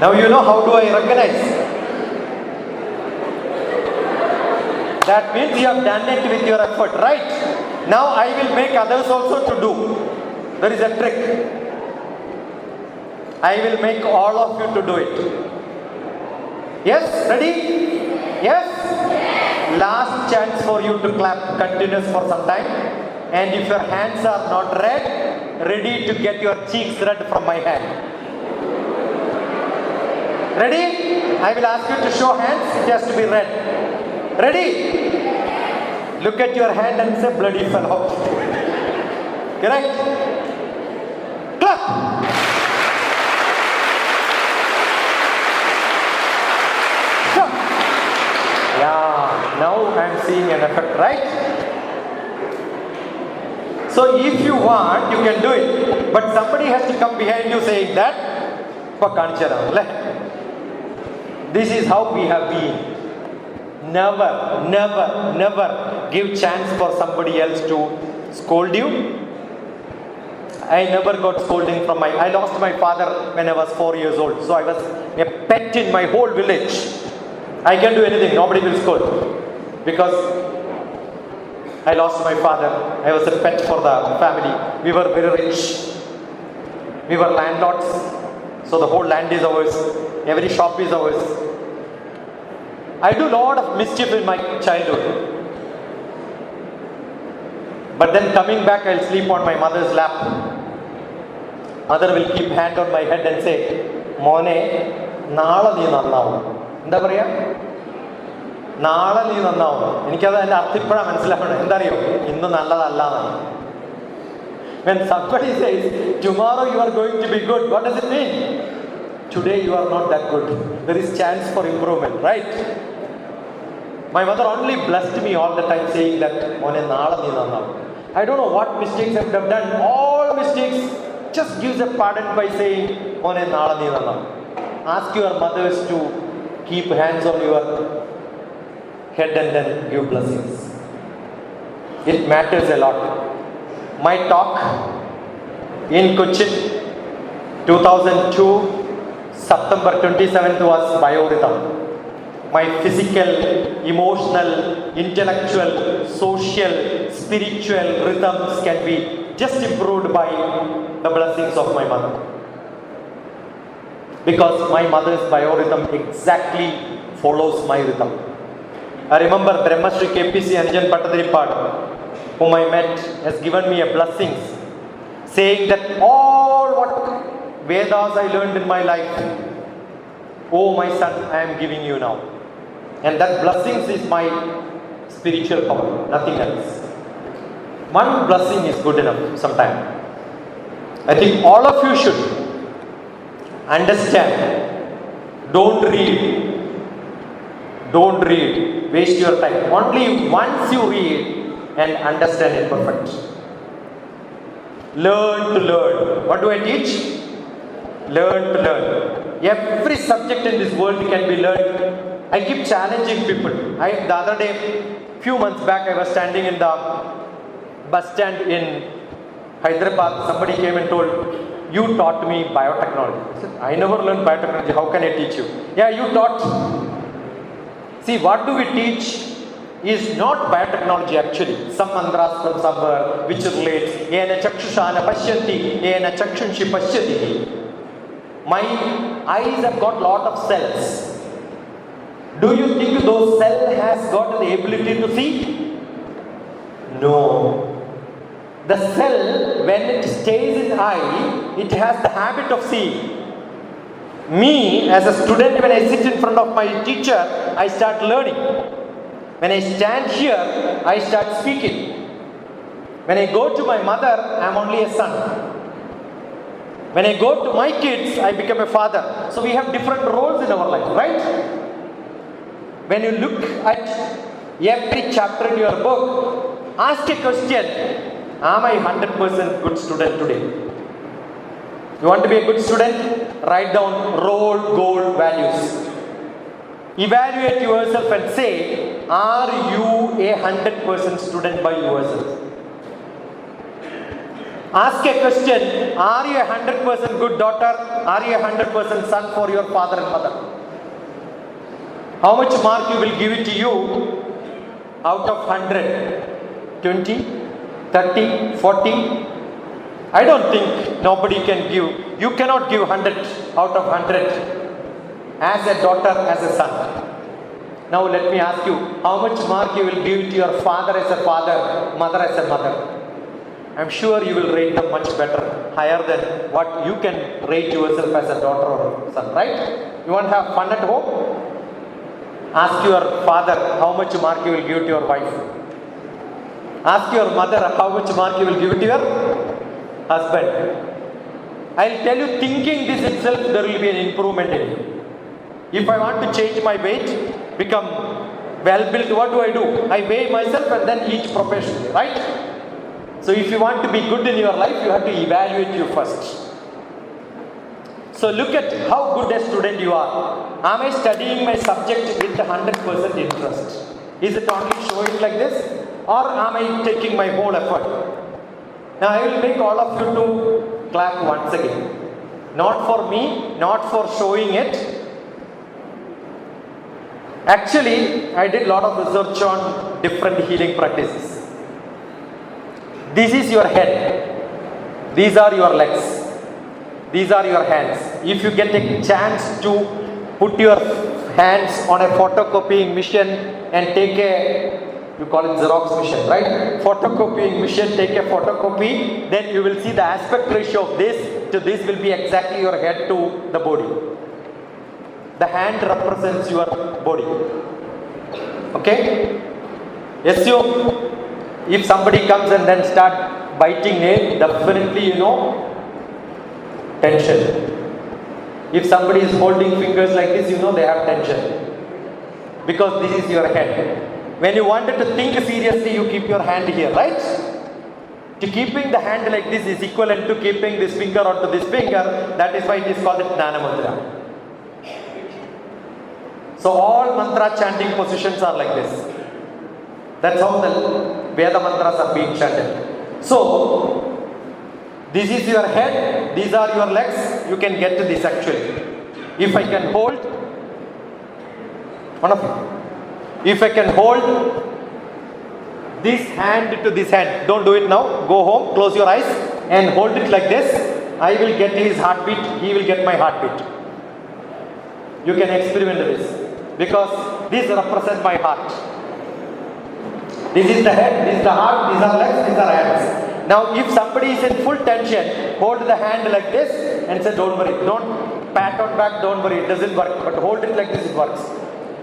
Now you know how do I recognize. That means you have done it with your effort, right? Now I will make others also to do. There is a trick. I will make all of you to do it. Yes? Ready? Yes? Last chance for you to clap continuous for some time. And if your hands are not red, ready to get your cheeks red from my hand. Ready? I will ask you to show hands. It has to be red. Ready? Look at your hand and say bloody fellow. Correct? Clap! Yeah, now I am seeing an effect, right? So if you want, you can do it. But somebody has to come behind you saying that. This is how we have been. Never, never, never give chance for somebody else to scold you. I never got scolding from I lost my father when I was 4 years old. So I was a pet in my whole village. I can do anything, nobody will scold. Because I lost my father. I was a pet for the family. We were very rich. We were landlords. So the whole land is ours. Every shop is ours. I do a lot of mischief in my childhood. But then coming back, I'll sleep on my mother's lap. Mother will keep hand on my head and say, Mone, naala nee nannavu. എന്താ പറയാ നാളെ നീ നന്നാവും. എനിക്കത് അതിൻ്റെ അർത്ഥം ഇപ്പോഴാണ് മനസ്സിലാവണം. എന്താ അറിയോ, ഇന്ന് നല്ലതല്ല എന്നാണ്. When somebody says tomorrow you are going to be good, what does it mean? Today you are not that good. There is chance for improvement, right? My mother only blessed me all the time saying that മോനെ നാളെ നീ നന്നാവും. I don't know what mistakes I would have done. All mistakes, just gives a pardon by saying മോനെ നാളെ നീ നന്നാവും. Ask your mothers to keep hands on your head and then give blessings. It matters a lot. My talk in Cochin 2002 September 27th was biorhythm. My physical, emotional, intellectual, social, spiritual rhythms can be just improved by the blessings of my mother. Because my mother's biorhythm exactly follows my rhythm. I remember Brahmashri KPC Anjan Patadripad, whom I met, has given me a blessing, saying that all what Vedas I learned in my life, oh my son, I am giving you now. And that blessings is my spiritual power, nothing else. One blessing is good enough sometimes. I think all of you should understand. Don't read. Don't read. Waste your time. Only once you read and understand it perfect. Learn to learn. What do I teach? Learn to learn. Every subject in this world can be learned. I keep challenging people. The other day, few months back, I was standing in the bus stand in Hyderabad. Somebody came and told, you taught me biotechnology. I said, I never learned biotechnology. How can I teach you? Yeah, you taught. See, what do we teach is not biotechnology actually. Some mantras from somewhere which relates. Yena chakshushana pashyanti, yena chakshunshi pashyati. My eyes have got lot of cells. Do you think those cells has got the ability to see? No. The cell, when it stays in eye, it has the habit of seeing. Me, as a student, when I sit in front of my teacher, I start learning. When I stand here, I start speaking. When I go to my mother, I am only a son. When I go to my kids, I become a father. So we have different roles in our life, right? When you look at every chapter in your book, ask a question. Am I 100% good student today? You want to be a good student? Write down role, goal, values. Evaluate yourself and say, are you a 100% student by yourself? Ask a question, are you a 100% good daughter? Are you a 100% son for your father and mother? How much mark you will give it to you out of 100? 20? 30? 40? I don't think nobody can give. You cannot give 100 out of 100 as a daughter, as a son. Now let me ask you, how much mark you will give to your father as a father, mother as a mother? I'm sure you will rate them much better, higher than what you can rate yourself as a daughter or son, right? You want to have fun at home? Ask your father how much mark you will give to your wife. Ask your mother how much mark you will give to your husband. I'll tell you, thinking this itself, there will be an improvement in you. If I want to change my weight, become well built, what do? I weigh myself and then eat professionally, right? So if you want to be good in your life, you have to evaluate you first. So look at how good a student you are. Am I studying my subject with 100% interest? Is it only showing like this? Or am I taking my whole effort? Now I will make all of you to clap once again. Not for me, not for showing it. Actually, I did a lot of research on different healing practices. This is your head. These are your legs. These are your hands. If you get a chance to put your hands on a photocopying machine and take a, you call it Xerox machine, right? Photocopying machine, take a photocopy, then you will see the aspect ratio of this to this will be exactly your head to the body. The hand represents your body. Okay? Assume if somebody comes and then start biting nail, definitely you know tension. If somebody is holding fingers like this, you know they have tension. Because this is your head. When you wanted to think seriously, you keep your hand here, right? To keeping the hand like this is equivalent to keeping this finger onto this finger. That is why it is called Jnana Mudra. So all mantra chanting positions are like this. That's how the Veda mantras are being chanted. So, this is your head, these are your legs, you can get to this actually. If I can hold, one of you, if I can hold this hand to this hand, don't do it now, go home, close your eyes and hold it like this. I will get his heartbeat, he will get my heartbeat. You can experiment this because this represents my heart. This is the head, this is the heart, these are legs, these are hands. Now if somebody is in full tension, hold the hand like this and say don't worry, don't pat on back, don't worry, it doesn't work, but hold it like this, it works.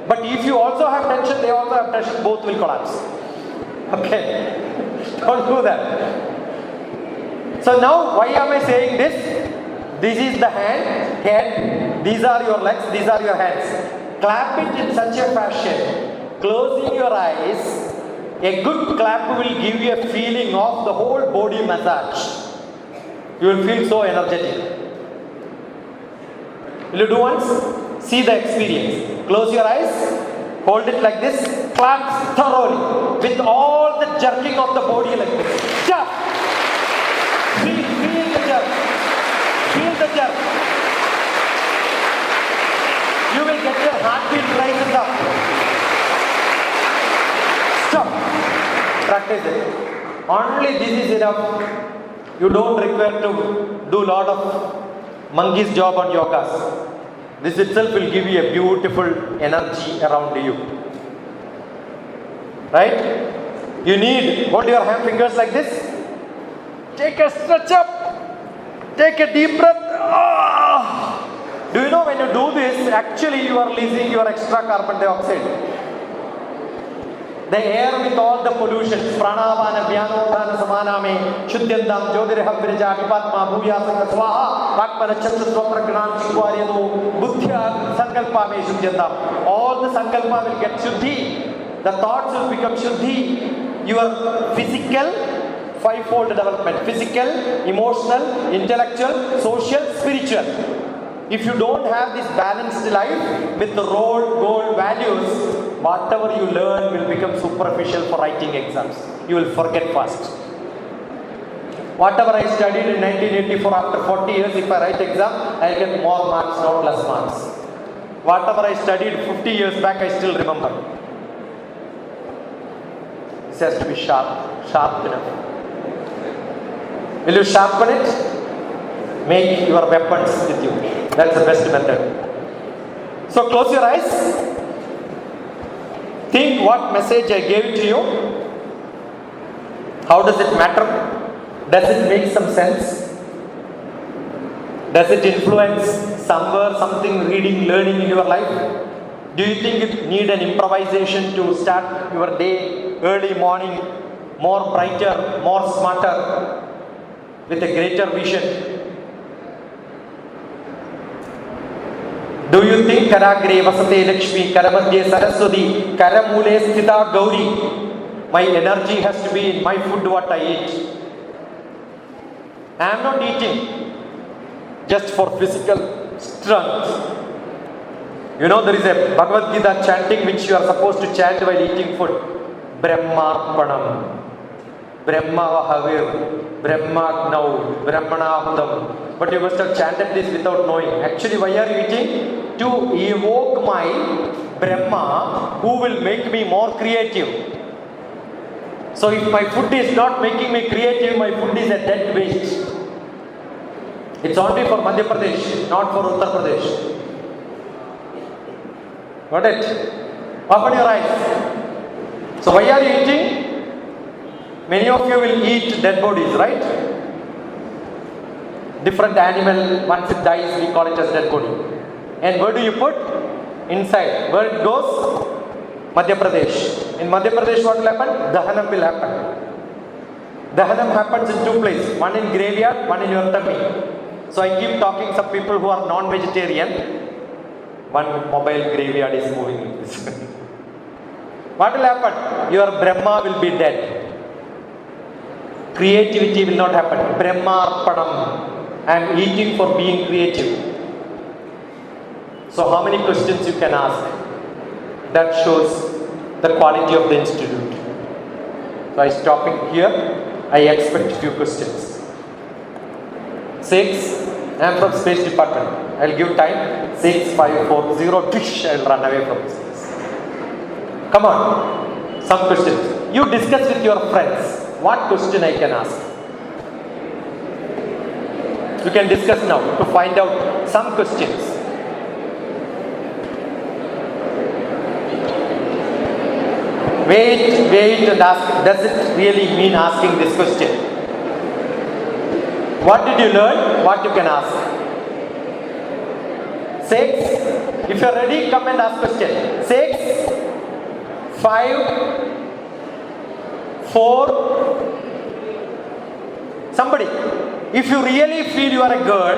But if you also have tension, they also have tension, both will collapse. Okay, don't do that. So now why am I saying this? This is the head, these are your legs, these are your hands. Clap it in such a fashion, closing your eyes. A good clap will give you a feeling of the whole body massage. You will feel so energetic. Will you do once? See the experience. Close your eyes, hold it like this, clap thoroughly with all the jerking of the body like this. Jump! Feel the jerk. Feel the jerk. You will get your heartbeat rises up. Stop. Practice it. Only this is enough. You don't require to do a lot of monkey's job on yogas. This itself will give you a beautiful energy around you. Right? You need, hold your hand fingers like this. Take a stretch up. Take a deep breath. Oh. Do you know when you do this, actually you are releasing your extra carbon dioxide. The air with all the pollutions, pranavana, vyanodhana, samaname, shuddhyandam, jyotirham, virja, vipatma, bhuyasanga, swaha, vakmana, chatra, swatra, gnan, chikwaryadu, buddhya, sankalpa, me, shuddhyandam. All the sankalpa will get shuddhi. The thoughts will become shuddhi. Your physical, fivefold development. Physical, emotional, intellectual, social, spiritual. If you don't have this balanced life with the goal values, whatever you learn will become superficial for writing exams. You will forget fast. Whatever I studied in 1984 after 40 years, if I write exam, I get more marks, not less marks. Whatever I studied 50 years back, I still remember. This has to be sharp enough. Will you sharpen it? Make your weapons with you. That's the best method. So close your eyes. Think what message I gave to you. How does it matter? Does it make some sense? Does it influence somewhere, something, reading, learning in your life? Do you think you need an improvisation to start your day early morning, more brighter, more smarter, with a greater vision? Do you think Karagre Vasate Lakshmi, Karamadhye Saraswati, Karamule Sthita Gauri? My energy has to be in my food, what I eat. I am not eating just for physical strength. You know, there is a Bhagavad Gita chanting which you are supposed to chant while eating food. Brahmarpanam, Brahma Havir, Brahmagnav, Brahmanahutam. But you must have chanted this without knowing. Actually, why are you eating? To evoke my Brahma who will make me more creative. So if my food is not making me creative, my food is a dead waste. It's only for Madhya Pradesh, not for Uttar Pradesh. Got it? Open your eyes. So why are you eating? Many of you will eat dead bodies, right? Different animal, once it dies, we call it as dead body. And where do you put? Inside. Where it goes? Madhya Pradesh. In Madhya Pradesh, what will happen? Dahanam will happen. Dahanam happens in two places. One in graveyard, one in your tummy. So I keep talking some people who are non-vegetarian. One mobile graveyard is moving like this. What will happen? Your Brahma will be dead. Creativity will not happen. Brahma Arpanam. I am eating for being creative. So how many questions you can ask? That shows the quality of the institute. So I stop here. I expect few questions. 6. I am from Space Department. I will give time. 6, 5, 4, 0. Tish, I will run away from this place. Come on. Some questions. You discuss with your friends. What question I can ask? You can discuss now to find out some questions. Wait and ask. Does it really mean asking this question? What did you learn? What you can ask? 6. If you are ready, come and ask question. 6, 5, 4. Somebody. If you really feel you are a girl,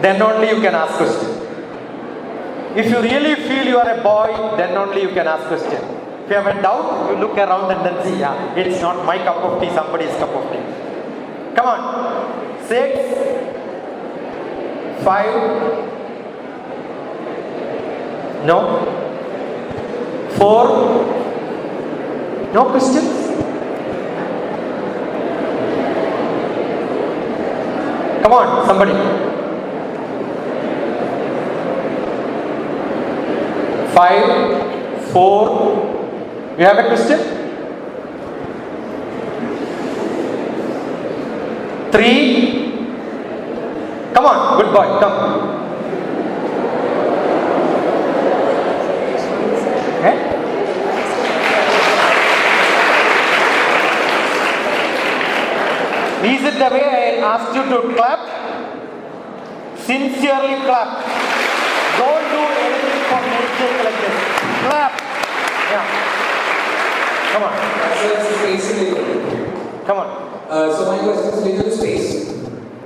then only you can ask question. If you really feel you are a boy, then only you can ask question. If you have a doubt, you look around and then see, yeah, it's not my cup of tea, somebody's cup of tea. Come on. 6, 5. No. 4. No questions? Come on, somebody. 5, 4. You have a question? 3. Come on, good boy, come. Okay? Is it the way I asked you to clap? Sincerely clap. Don't do anything for nature like this. Clap. Yeah. Come on. So it's space related. Come on. So my question is related to space.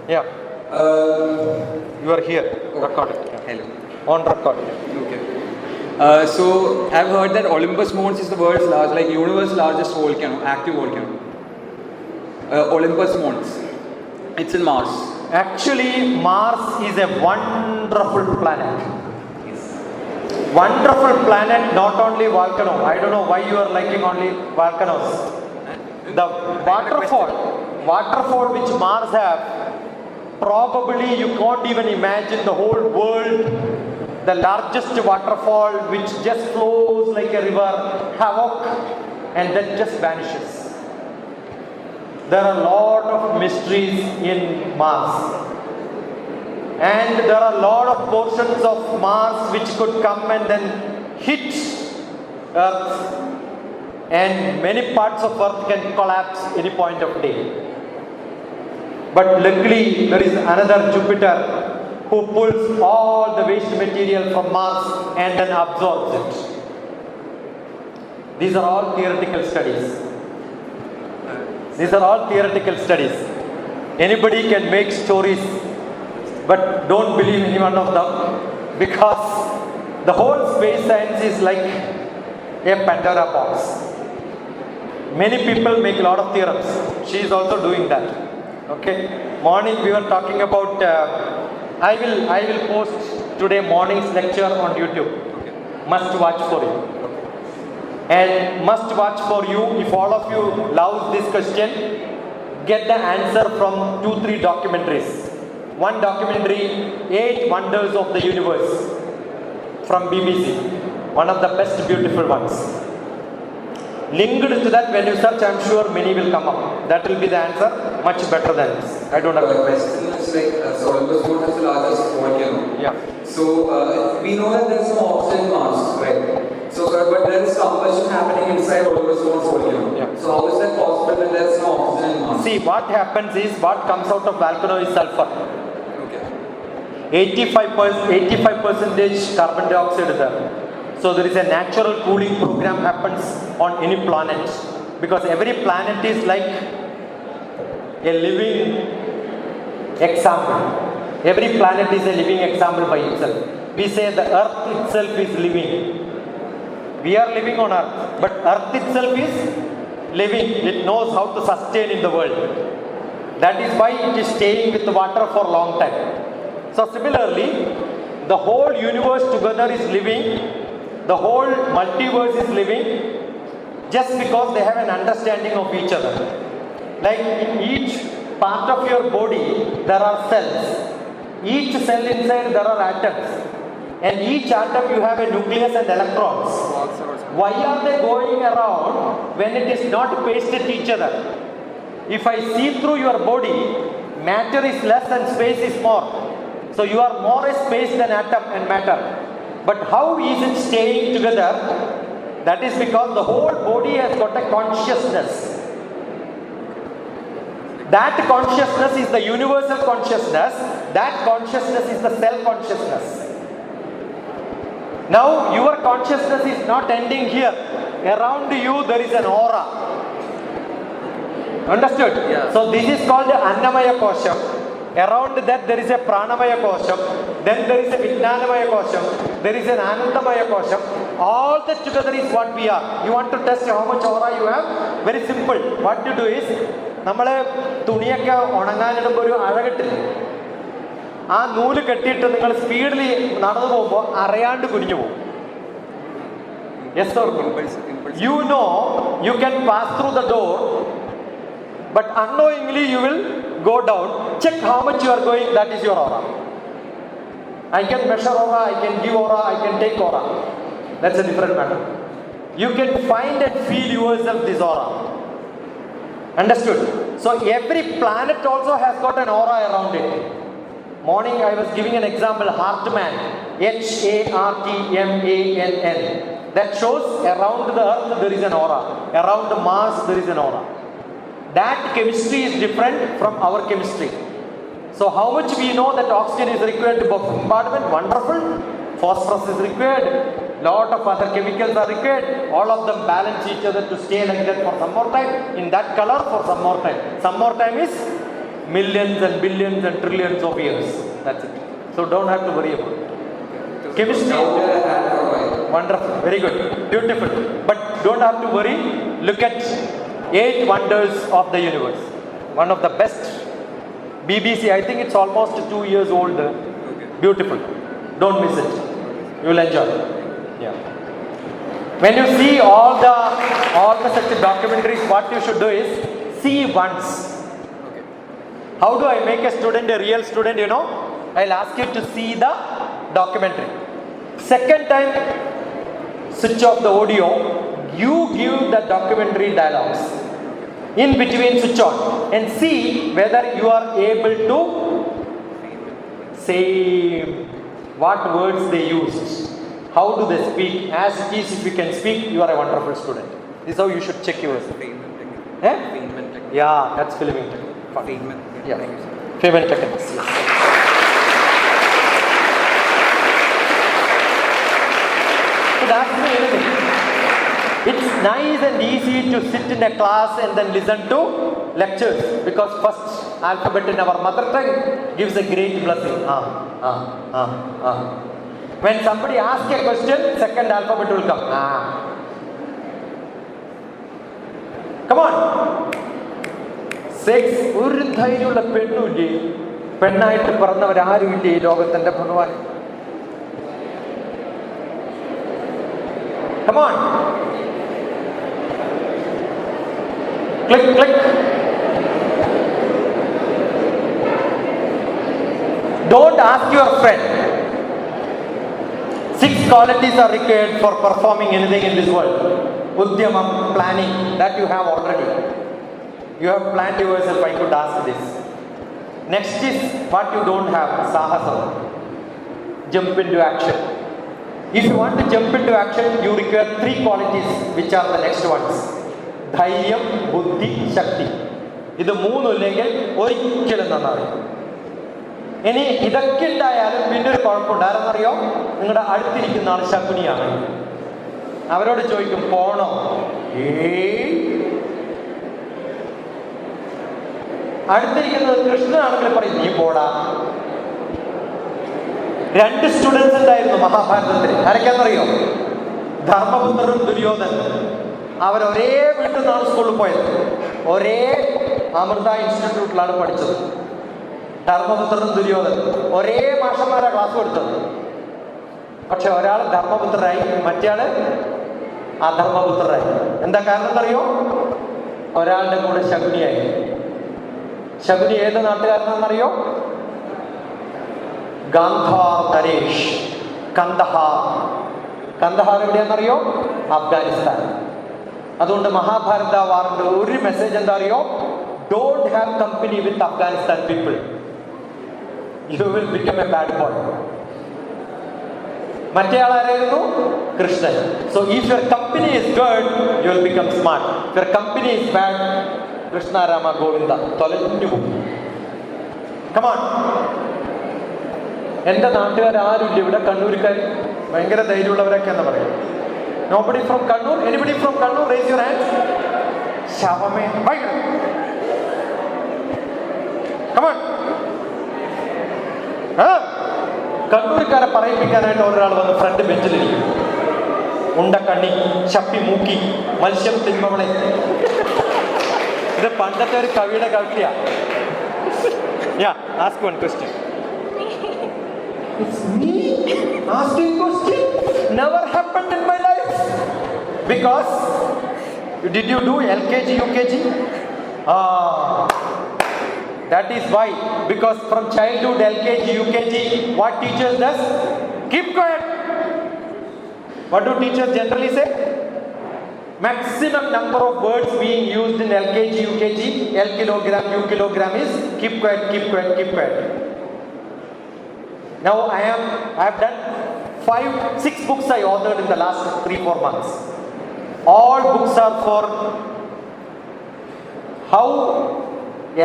Yeah. You are here. Recorded. Yeah. Hello. On record. Okay. So I've heard that Olympus Mons is the world's largest, like universe's largest volcano, active volcano. Olympus Mons. It's in Mars. Actually, Mars is a wonderful planet. Wonderful planet, not only volcano. I don't know why you are liking only volcanoes. the waterfall which Mars have, probably you can't even imagine the whole world, the largest waterfall which just flows like a river, havoc, and then just vanishes. There are a lot of mysteries in Mars. And there are a lot of portions of Mars which could come and then hit Earth. And many parts of Earth can collapse any point of day. But luckily, there is another Jupiter who pulls all the waste material from Mars and then absorbs it. These are all theoretical studies. Anybody can make stories, but don't believe any one of them, because the whole space science is like a Pandora box. Many people make a lot of theorems. She is also doing that. Okay. Morning we were talking about. I will post today morning's lecture on YouTube. Okay. Must watch for you. And must watch for you, if all of you love this question, get the answer from 2-3 documentaries. One documentary, 8 Wonders of the Universe, from BBC. One of the best beautiful ones. Linked to that, when you search, I'm sure many will come up. That will be the answer, much better than this. I don't have The question is like, so Olympus Mons has the largest volcano. Yeah. So we know that there's no oxygen in Mars, right? So, but there is combustion happening inside Olympus Mons volcano. Yeah. So how is that possible when there's no oxygen in Mars? See, what happens is, what comes out of volcano is sulfur. Okay. 85% carbon dioxide is there. So there is a natural cooling program happens on any planet, because every planet is like a living example. Every planet is a living example by itself. We say the earth itself is living. We are living on earth, but earth itself is living. It knows how to sustain in the world. That is why it is staying with the water for a long time. So similarly, the whole universe together is living. The whole multiverse is living just because they have an understanding of each other. Like in each part of your body, there are cells. Each cell inside there are atoms. And each atom you have a nucleus and electrons. Why are they going around when it is not pasted to each other? If I see through your body, matter is less and space is more. So you are more a space than atom and matter. But how is it staying together? That is because the whole body has got a consciousness. That consciousness is the universal consciousness. That consciousness is the cell consciousness. Now your consciousness is not ending here. Around you there is an aura. Understood? Yeah. So this is called the Annamaya Kosham. Around that there is a Pranamaya Kosham. Then there is a Vijnanamaya Kosham. There is an Anandamaya Kosham. All that together is what we are. You want to test how much aura you have? Very simple. What you do is, നമ്മളെ തുണിയൊക്കെ ഉണങ്ങാനിടുമ്പോൾ ഒരു അഴകിട്ടില്ല, ആ നൂല് കെട്ടിയിട്ട് നിങ്ങൾ സ്പീഡിൽ നടന്നു പോകുമ്പോൾ അറിയാണ്ട് കുനിഞ്ഞു പോകും. Yes or no? You know you can pass through the door, but unknowingly you will go down. Check how much you are going. That is your aura. I can measure aura, I can give aura, I can take aura. That's a different matter. You can find and feel yourself this aura. Understood? So every planet also has got an aura around it. Morning I was giving an example, Hartmann, Hartmann. That shows around the earth there is an aura. Around Mars there is an aura. That chemistry is different from our chemistry. So how much we know that oxygen is required for bombardment? Wonderful. Phosphorus is required. Lot of other chemicals are required. All of them balance each other to stay like that for some more time. In that color for some more time. Some more time is millions and billions and trillions of years. That's it. So don't have to worry about it. Chemistry. Wonderful. Very good. Beautiful. But don't have to worry. Look at 8 wonders of the universe. One of the best. BBC, I think it's almost 2 years old. Beautiful. Don't miss it. You will enjoy. Yeah. When you see all the such documentaries, what you should do is see once. Okay. How do I make a student a real student? You know, I'll ask you to see the documentary. Second time, switch off the audio. You give the documentary dialogues. In between, switch on and see whether you are able to say what words they used. How do they speak? As it is, if you can speak, you are a wonderful student. This is how you should check yourself. Yeah, that's filming technique. Yeah. Payment techniques. Yes. So that's the anything. It's nice and easy to sit in a class and then listen to lectures, because first alphabet in our mother tongue gives a great blessing. When somebody asks a question, second alphabet will come. Come on. 6. ഒരു ധൈര്യമുള്ള പെണ്ണുമില്ലേ? പെണ്ണായിട്ട് പറഞ്ഞവരാരുമില്ലേ ഈ ലോകത്തിന്റെ ഭഗവാൻ? Come on. Click, click. Don't ask your friend. 6 qualities are required for performing anything in this world. Udyamam, planning, that you have already. You have planned yourself, I could ask this. Next is what you don't have, sahasam. Jump into action. If you want to jump into action, you require 3 qualities, which are the next ones. Dhairyam, buddhi, shakti. ഇത് മൂന്നില്ലെങ്കിൽ ഒരിക്കലും നന്നായി. ഇനി ഇതൊക്കെ ഉണ്ടായാലും പിന്നെ ഒരു കുഴപ്പമുണ്ട്. ആരെന്നറിയോ? നിങ്ങളുടെ അടുത്തിരിക്കുന്ന ആൾ ശകുനിയാണ്. അവരോട് ചോദിക്കും പോണോ? അടുത്തിരിക്കുന്നത് കൃഷ്ണനാണെങ്കിൽ പറയും നീ പോടാ. 2 സ്റ്റുഡൻസ് ഉണ്ടായിരുന്നു മഹാഭാരതത്തിൽ. ആരൊക്കെയാണെന്നറിയോ? ധർമ്മപുത്രനും ദുര്യോധനും. അവരൊരേ വീട്ടിൽ നിന്നാണ് സ്കൂളിൽ പോയത്. ഒരേ അമൃത ഇൻസ്റ്റിറ്റ്യൂട്ടിലാണ് പഠിച്ചത്. ധർമ്മപുത്രനും ദുര്യോധനും ഒരേ മാഷന്മാരാണ് ക്ലാസ് കൊടുത്തത്. പക്ഷെ ഒരാൾ ധർമ്മപുത്രരായി, മറ്റേയാള് അധർമ്മപുത്രരായി. എന്താ കാരണം എന്നറിയോ? ഒരാളുടെ കൂടെ ശകുനിയായി. ശകുനി ഏത് നാട്ടുകാരനാണെന്നറിയോ? ഗാന്ധാർ നരേഷ്, കന്ദഹാർ. കന്ദഹാർ എവിടെയാണെന്നറിയോ? അഫ്ഗാനിസ്ഥാൻ. അതുകൊണ്ട് മഹാഭാരത വാറിന്റെ ഒരു മെസ്സേജ് എന്താ അറിയോ? Don't have company with Afghanistan people. You will become a bad boy. മറ്റേ ആളാരായിരുന്നു? Krishnan. So if your company is good, you will become smart. If your company is bad, Krishna Rama Govinda തൊലഞ്ഞു പോകും. കമാൺ. എൻ്റെ നാട്ടുകാരും ഇവിടെ കണ്ണൂർക്കാർ ഭയങ്കര ധൈര്യമുള്ളവരൊക്കെ എന്ന് പറയും. Nobody from Kannur? Anybody from Kannur? Raise your hands. Shavame. Come on. കണ്ണൂർക്കാരെ പറയിപ്പിക്കാനായിട്ട് ഒരാൾ വന്ന് ഫ്രണ്ട് ബെഞ്ചിലിരിക്കും. ഉണ്ടക്കണ്ണി, ചപ്പി മൂക്കി, മത്സ്യം തിന്മവളെ. ഇത് പണ്ടത്തെ ഒരു കവിയുടെ കവിതയാ. Yeah, ask one question. It's me asking question. Never happened in my life. Because did you do LKG, UKG? That is why. Because from childhood, LKG, UKG, what teachers does? Keep quiet. What do teachers generally say? Maximum number of words being used in LKG, UKG, L kilogram, U kilogram is keep quiet, keep quiet, keep quiet. Now I have done 5-6 books I authored in the last 3-4 months. All books are for how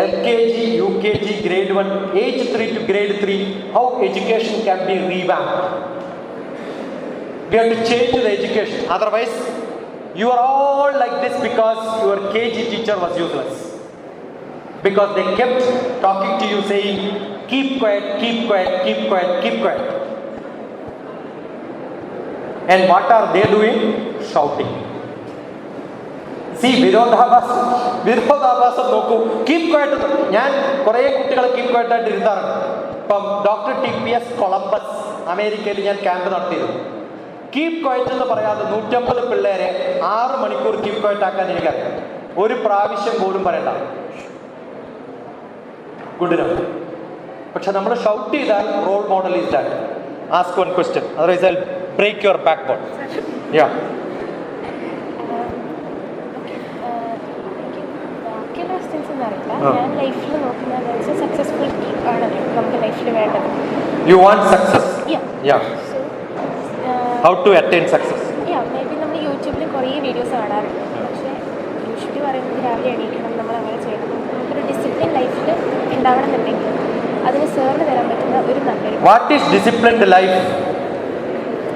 LKG, UKG, grade 1, age 3 to grade 3, how education can be revamped. We have to change the education. Otherwise, you are all like this because your KG teacher was useless. Because they kept talking to you saying, keep quiet, keep quiet, keep quiet, keep quiet. And what are they doing? Shouting. See, വിരോധാഭാസം നോക്കൂ. Keep quiet. ഞാൻ കുറേ കുട്ടികളെ keep quiet ആയിട്ട് ഇരുത്താറുണ്ട്. ഇപ്പം DrTPS Columbus അമേരിക്കയിൽ ഞാൻ camp നടത്തിയിരുന്നു. കീപ് ക്വയറ്റ് എന്ന് പറയാതെ 150 പിള്ളേരെ 6 മണിക്കൂർ കീപ് ക്വയറ്റ് ആക്കാൻ എനിക്കറിയാം. ഒരു പ്രാവശ്യം പോലും പറയണ്ട. Good enough. പക്ഷെ നമ്മൾ ഷൗട്ട് ചെയ്താൽ role model is that. Ask one question, otherwise I will break your back bone. Yeah. ഞാൻ ലൈഫിൽ നോക്കുന്നത് സക്സസ്ഫുൾ ആണല്ലോ നമുക്ക് ലൈഫിൽ വേണ്ടത്. You want success? Yeah. So, how to attain success? May be നമ്മൾ യൂട്യൂബിൽ കുറേ വീഡിയോസ് കാണാറുണ്ട്. പക്ഷേ യൂഷ്വലി പറയുന്നത് രാവിലെ എണീക്കണം, നമ്മൾ അങ്ങനെ ചെയ്യണം. നമുക്കൊരു ഡിസിപ്ലിൻ ലൈഫിൽ ഉണ്ടാവണമെന്നുണ്ടെങ്കിൽ അതിന് സാറിന് തരാൻ പറ്റുന്ന ഒരു നല്ലൊരു. What is disciplined life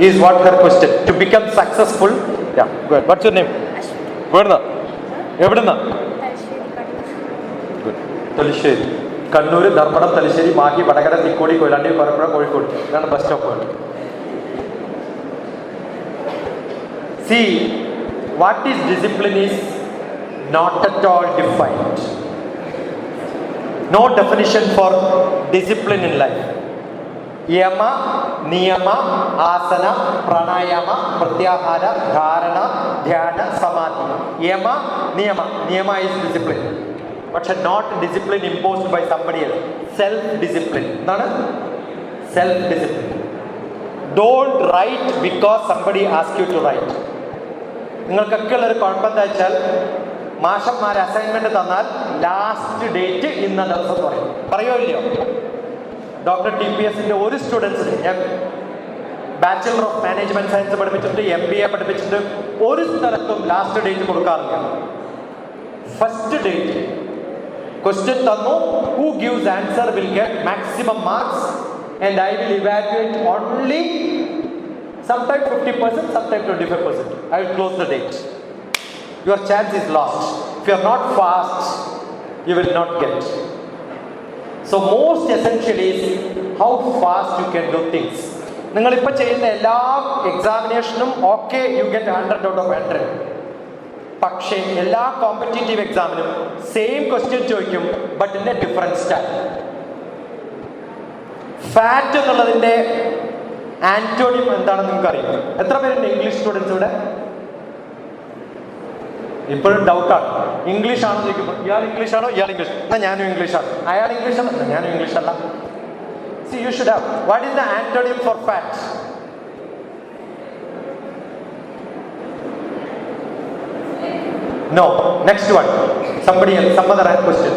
is what her question. To become successful. Yeah, good. What's your name? Evidna? Evidna? Good. Talisheri. Kannur, Dharmadam, Talisheri, Maki, Vadagara, Tikkodi, Koilandi, Parapura, Kozhikode. That's bus stop point. See, what is discipline is not at all defined. No definition for discipline in life. Yama, Niyama, Asana, Pranayama, Pratyahara, Dharana, Dhyana, Samadhi. Yama, Niyama. Niyama is discipline. But not discipline imposed by somebody else. Self-discipline. Self-discipline. Don't write because somebody asks you to write. നിങ്ങൾക്കൊക്കെ ഉള്ളൊരു കുഴപ്പം എന്താ വെച്ചാൽ മാഷന്മാർ assignment തന്നാൽ last date ഇന്ന ദിവസം പറയും. പറയോ ഇല്ലയോ? DrTPS ഒരു സ്റ്റുഡൻസിന് ഞാൻ ബാച്ചിലർ ഓഫ് മാനേജ്മെന്റ് സയൻസ് പഠിപ്പിച്ചിട്ട് MBA പഠിപ്പിച്ചിട്ട് ഒരു സ്ഥലത്തും ലാസ്റ്റ് ഡേറ്റ് കൊടുക്കാറില്ല. ഫസ്റ്റ് ഡേറ്റ് ക്വസ്റ്റ്യൻ തന്നു, who gives answer will get maximum marks and I will evaluate only sometimes 50%, sometimes 25%. I will close the date. Your chance is lost. If you are not fast, you will not get. So most essential is how fast you can do things. നിങ്ങളിപ്പോൾ ചെയ്യുന്ന എല്ലാ എക്സാമിനേഷനും okay you get 100 out of 100. പക്ഷേ എല്ലാ competitive എക്സാമിനും same question ചോദിക്കും, but in A different style. Fat എന്നുള്ളതിൻ്റെ antonym എന്താണെന്ന് നിങ്ങൾക്ക് അറിയാം? എത്ര പേരുണ്ട് ഇംഗ്ലീഷ് സ്റ്റുഡൻസ് ഇവിടെ? ഇപ്പോഴും ഡൗട്ടാണ്. ഇംഗ്ലീഷ് ആണോ ചോദിക്കുമ്പോൾ ഇയാൾ ഇംഗ്ലീഷ് ആണോ, ഇയാൾ ഇംഗ്ലീഷ്, എന്നാൽ ഞാനും ഇംഗ്ലീഷാണ്. അയാൾ ഇംഗ്ലീഷ് ആണ്, ഞാനും ഇംഗ്ലീഷ് അല്ല. See, you should have. What is the antonym for fat? No. Next one. Somebody else. Some other question.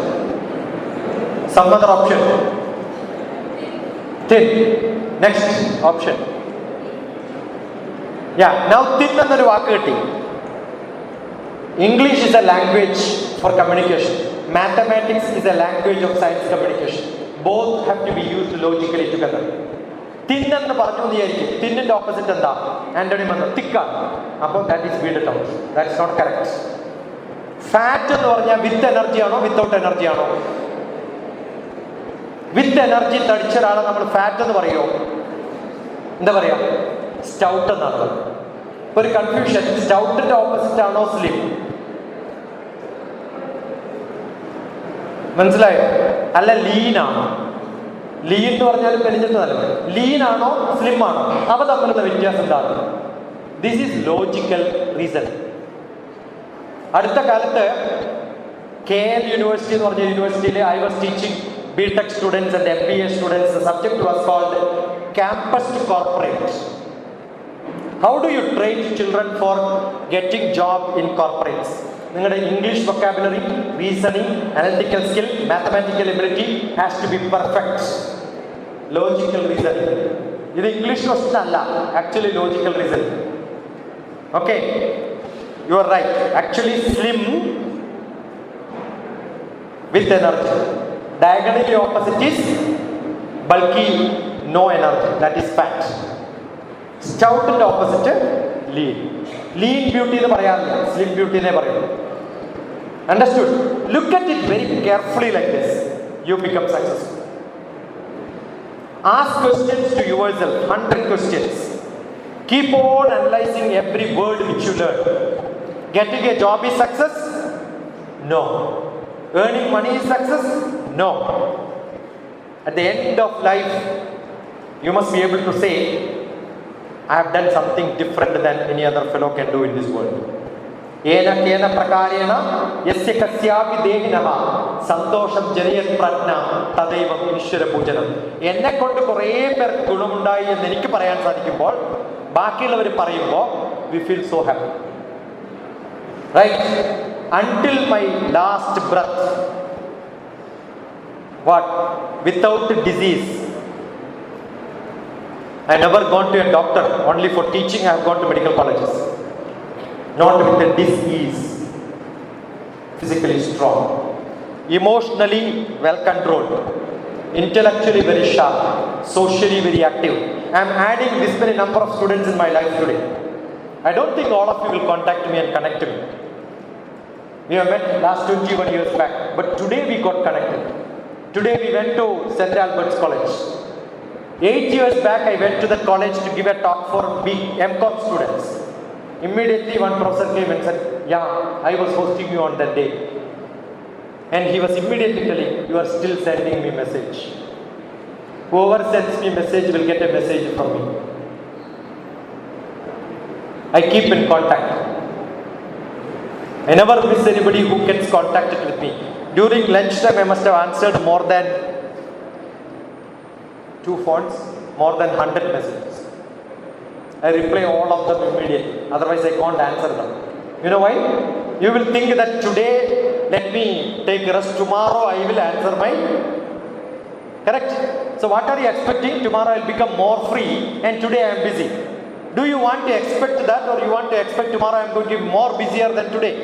Some other option. Thin. Next option. Yeah. Now thin എന്നൊരു വാക്ക് കിട്ടി. English is a language for communication. Mathematics is a language of science communication. Both have to be used logically together. Thin എന്ന് പറഞ്ഞു വിചാരിക്കും. തിന്നിന്റെ opposite എന്താ? Antonym എന്ന് തിക്കാണ്. അപ്പോൾ that is weird term. That is not correct. Fat എന്ന് പറഞ്ഞാൽ വിത്ത് energy ആണോ without energy ആണോ? വിത്ത് എനർജി തടിച്ച ഒരാളെ നമ്മൾ ഫാറ്റ് എന്ന് പറയുമോ? എന്താ പറയാ? സ്റ്റൗട്ട് എന്നാണ്. ഒരു കൺഫ്യൂഷൻ. സ്റ്റൗട്ടിന്റെ ഓപ്പോസിറ്റ് ആണോ സ്ലിം? മനസ്സിലായോ? അല്ല ലീൻ ആണോ? ലീൻ എന്ന് പറഞ്ഞാൽ പെരിഞ്ഞിട്ട് നല്ല ലീൻ ആണോ സ്ലിം ആണോ? അവ തമ്മിലുള്ള വ്യത്യാസം എന്താണ്? This is logical reason. അടുത്ത കാലത്ത് KL യൂണിവേഴ്സിറ്റി എന്ന് പറഞ്ഞ യൂണിവേഴ്സിറ്റിയിൽ I was teaching BTech students and MBA students. The subject was called campus to corporate. How do you train children for getting job in corporates? നിങ്ങളുടെ English vocabulary, reasoning, analytical skill, mathematical ability has to be perfect. Logical reasoning. ഇത് English question അല്ല, actually logical reasoning. Okay, you are right. Actually slim with energy. Diagonally opposite is bulky, no energy, that is fat. Stout and opposite lean. Lean beauty എന്ന് പറയാറില്ല, slim beauty എന്നേ പറയുന്നു. Understood? Look at it very carefully like this. You become successful. Ask questions to yourself, 100 questions. Keep on analyzing every word which you learn. Getting a job is success? No. Earning money is success? No. At the end of life, you must be able to say, I have done something different than any other fellow can do in this world. Ena kena prakarena yasya kasyapi dehinaha santosham janiyat prajna tadaivam ishwara pujanam. എന്നെ കൊണ്ട് കുറേ പേർക്ക് ഗുണമുണ്ടായി എന്ന് എനിക്ക് പറയാൻ സാധിക്കുമ്പോൾ ബാക്കിയുള്ളവർ പറയുമ്പോൾ we feel so happy. Right? Until my last breath, what? Without disease. I never gone to a doctor. Only for teaching I have gone to medical colleges. Not with a disease. Physically strong. Emotionally well controlled. Intellectually very sharp. Socially very active. I am adding this many number of students in my life today. I don't think all of you will contact me and connect me. We have met last 21 years back. But today we got connected. Today we went to St. Albert's College. 8 years back I went to the college to give a talk for MCom students. Immediately one professor came and said, yeah, I was hosting you on that day. And he was immediately telling, you are still sending me message. Whoever sends me message will get a message from me. I keep in contact. I never miss anybody who gets contacted with me. During lunchtime I must have answered more than 2 phones, more than 100 messages. I reply all of them immediately. Otherwise I can't answer them. You know why? You will think that today let me take rest. Tomorrow I will answer my. Correct? So what are you expecting? Tomorrow I will become more free and today I am busy. Do you want to expect that, or you want to expect tomorrow I am going to be more busier than today?